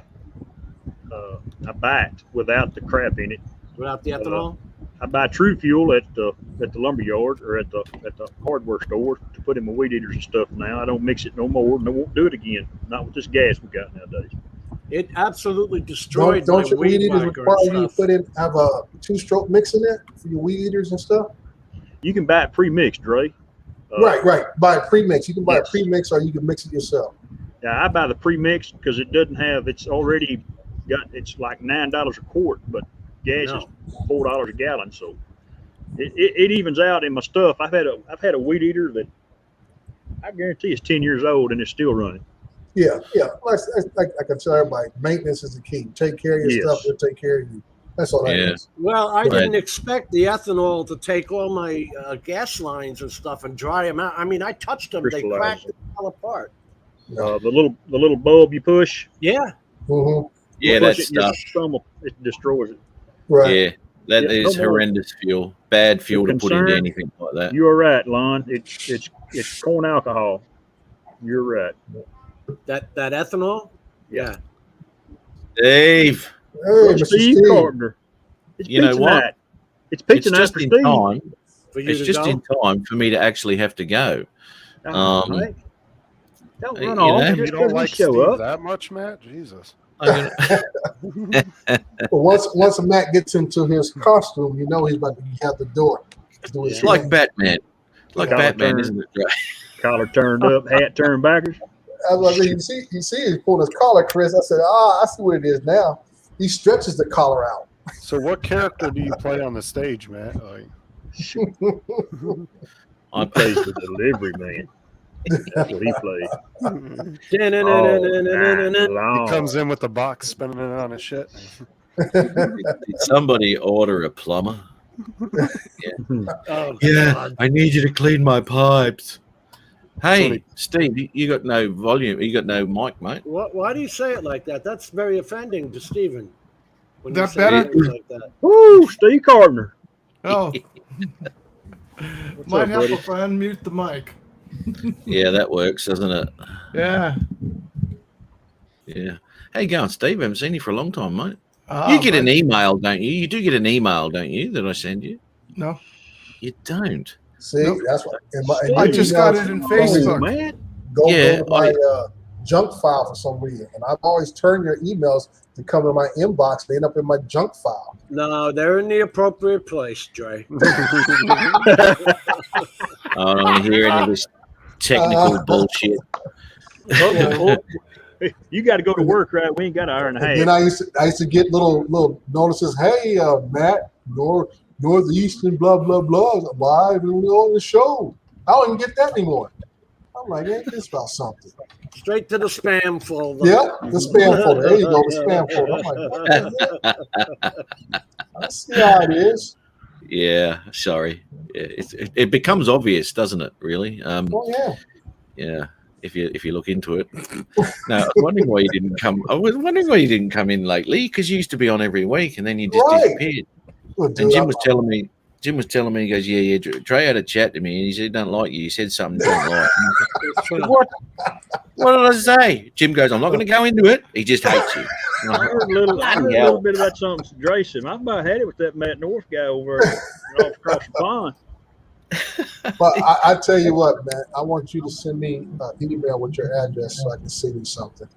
it without the crap in it. Without the ethanol? I buy True Fuel at the lumber yard or at the hardware store to put in my weed eaters and stuff now. I don't mix it no more, and I won't do it again. Not with this gas we got nowadays. It absolutely destroyed Don't my your weed eaters whacker require and you to have a 2-stroke mix in there for your weed eaters and stuff? You can buy it pre-mixed, Dre. Right. Buy a pre-mix. You can buy a pre-mix or you can mix it yourself. Yeah, I buy the pre-mixed because it doesn't have. It's already got. It's like $9 a quart, but gas is $4 a gallon, so it evens out in my stuff. I've had a weed eater that I guarantee is 10 years old and it's still running. Yeah. Like I can tell everybody, maintenance is the key. Take care of your stuff. They'll take care of you. That's all that is. Well, I didn't expect the ethanol to take all my gas lines and stuff and dry them out. I mean, I touched them; they cracked and fell apart. The little bulb you push. Yeah. Mm-hmm. Yeah, that stuff. It destroys it. Right. Yeah, that is horrendous fuel. Bad fuel to put into anything like that. You are right, Lon. It's corn alcohol. You're right. That ethanol. Yeah. Dave. Hey, Steve Carter. You know what? It's pizza night for Steve. It's just in time for me to actually have to go. Right. Don't run off. You don't like Steve that much, Matt? Jesus. But once Matt gets into his costume, you know he's about to be out the door. It's like Batman. Like Batman, isn't it? Collar turned up, hat turned backwards. I was like, you see he's pulling his collar, Chris. I said, I see what it is now. He stretches the collar out. So what character do you play on the stage, Matt? I plays the delivery man. That's what he plays. He comes in with the box spinning it on his shit. Did somebody order a plumber? God. I need you to clean my pipes. Hey, Steve, you got no volume. You got no mic, mate. Why do you say it like that? That's very offending to Stephen. When That you say better? things like that. Woo, Steve Carter. Oh, What's might up, help buddy? if I unmute the mic. Yeah, that works, doesn't it? Yeah. Yeah. How you going, Steve? I haven't seen you for a long time, mate. Ah, You get an but- email, don't you? You do get an email, don't you, that I send you? No, You don't. See, Nope. that's what. And my, Steve. my I just got emails it in Oh, Facebook. man. Yeah, go to my junk file for some reason, and I've always turned your emails to come in my inbox. They end up in my junk file. No, they're in the appropriate place, Dre. I don't want to hear any of this technical bullshit. You got to go to work, right? We ain't got an hour and a half. And then I used to get little notices. Hey, Matt, Northeastern blah blah blah live and on the show. I don't even get that anymore. I'm like, ain't this about something? Straight to the spam folder. Yeah, the spam folder. There you go, the spam folder. I'm like, I see how it is. Yeah, sorry. Yeah, it becomes obvious, doesn't it? Really? Oh yeah. Yeah. If you look into it. No, I was wondering why you didn't come. I was wondering why you didn't come in lately, because you used to be on every week, and then you just Right. disappeared. Well, And dude, Jim was telling me. He goes, yeah. Trey had a chat to me, and he said, he don't like you. He said something he don't like. What did I say? Jim goes, I'm not going to go into it. He just hates you. I heard a little Bloody hell. bit about something Dre said. I about had it with that Matt North guy over there off across the pond. But I tell you what, man, I want you to send me an email with your address so I can send you something.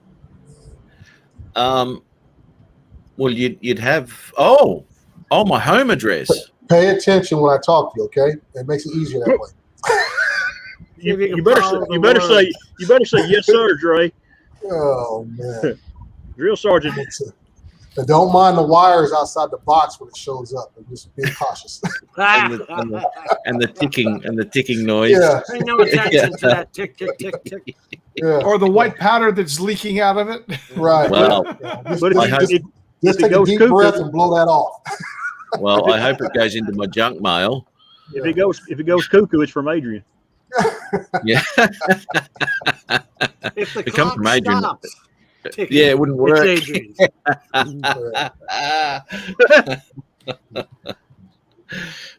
Well, you'd have my home address. Pay attention when I talk to you, okay? It makes it easier that way. You better say yes, sir, Dre. Oh man. Drill sergeant. And don't mind the wires outside the box when it shows up. And just be cautious. and the ticking noise. Yeah, Pay no attention to that tick, tick, tick, tick. yeah, Or the white powder that's leaking out of it. right. Well, Just, But I hope- if just it take a goes deep cuckoo- breath and blow that off. Well, I hope it goes into my junk mail. it goes cuckoo, it's from Adrian. Yeah. If the It comes clock from Adrian. stops ticking, Yeah, it wouldn't it's work. Adrian's.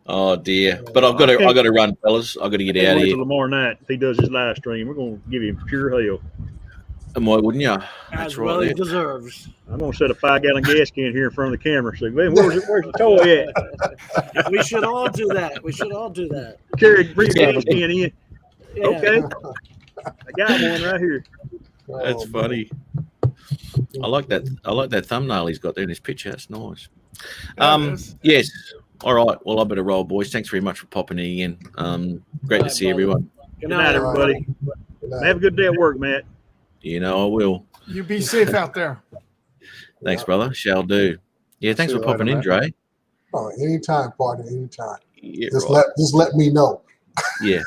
Oh dear. But I got to run, fellas. I got to get out of Wait here. till tomorrow night if he does his live stream. We're gonna give him pure hell. And why wouldn't you? As well he deserves. I'm gonna set a 5-gallon gas can here in front of the camera. Say, man, where's the toy at? We should all do that. We should all do that. Bring your gas can in. Yeah. Okay. I got one right here. That's funny. I like that. I like that thumbnail he's got there in his picture. That's nice. Yes. All right. Well, I better roll, boys. Thanks very much for popping in again. Great to see everyone. Good Good night, everybody. Have a good day at work, Matt. You know I will. You be safe out there. Thanks, brother. Shall do. Yeah. Thanks See for you popping later, in, man. Dre. Oh, anytime, partner, anytime. Yeah. Just Right. let me know. Yeah.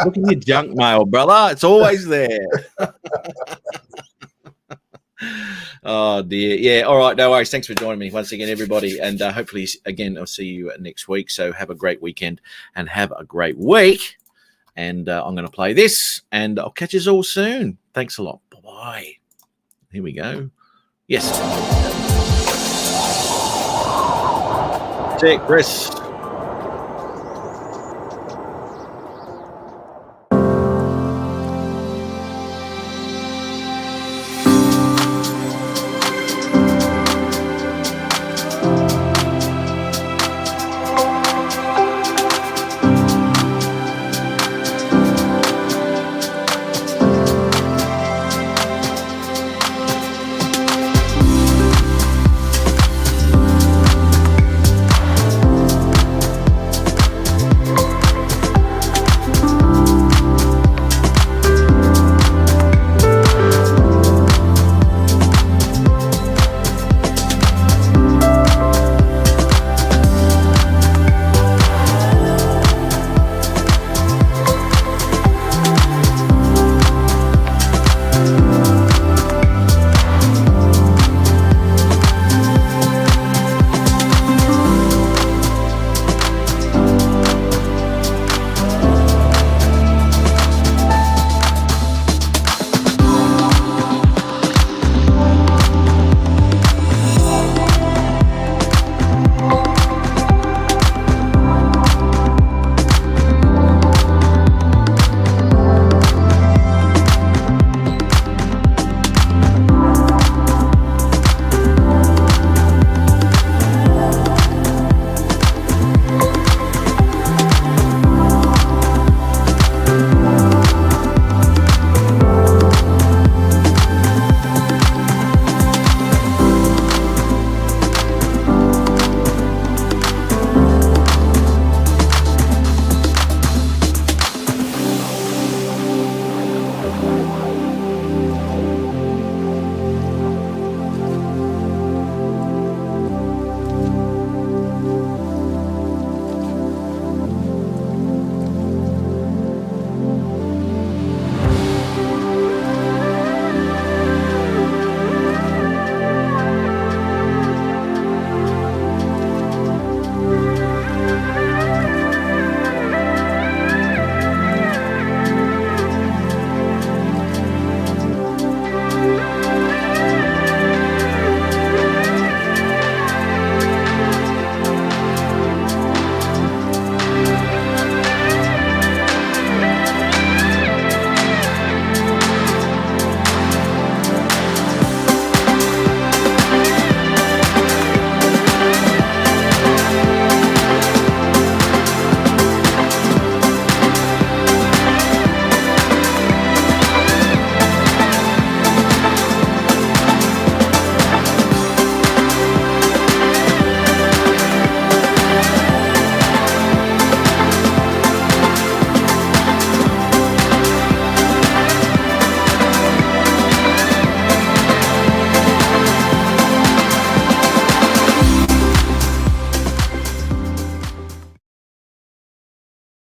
Look in your junk mail, brother. It's always there. Oh dear. Yeah. All right. No worries. Thanks for joining me once again, everybody. And hopefully, again, I'll see you next week. So have a great weekend and have a great week. And I'm going to play this, and I'll catch you all soon. Thanks a lot. Bye bye. Here we go. Yes. See you, Chris.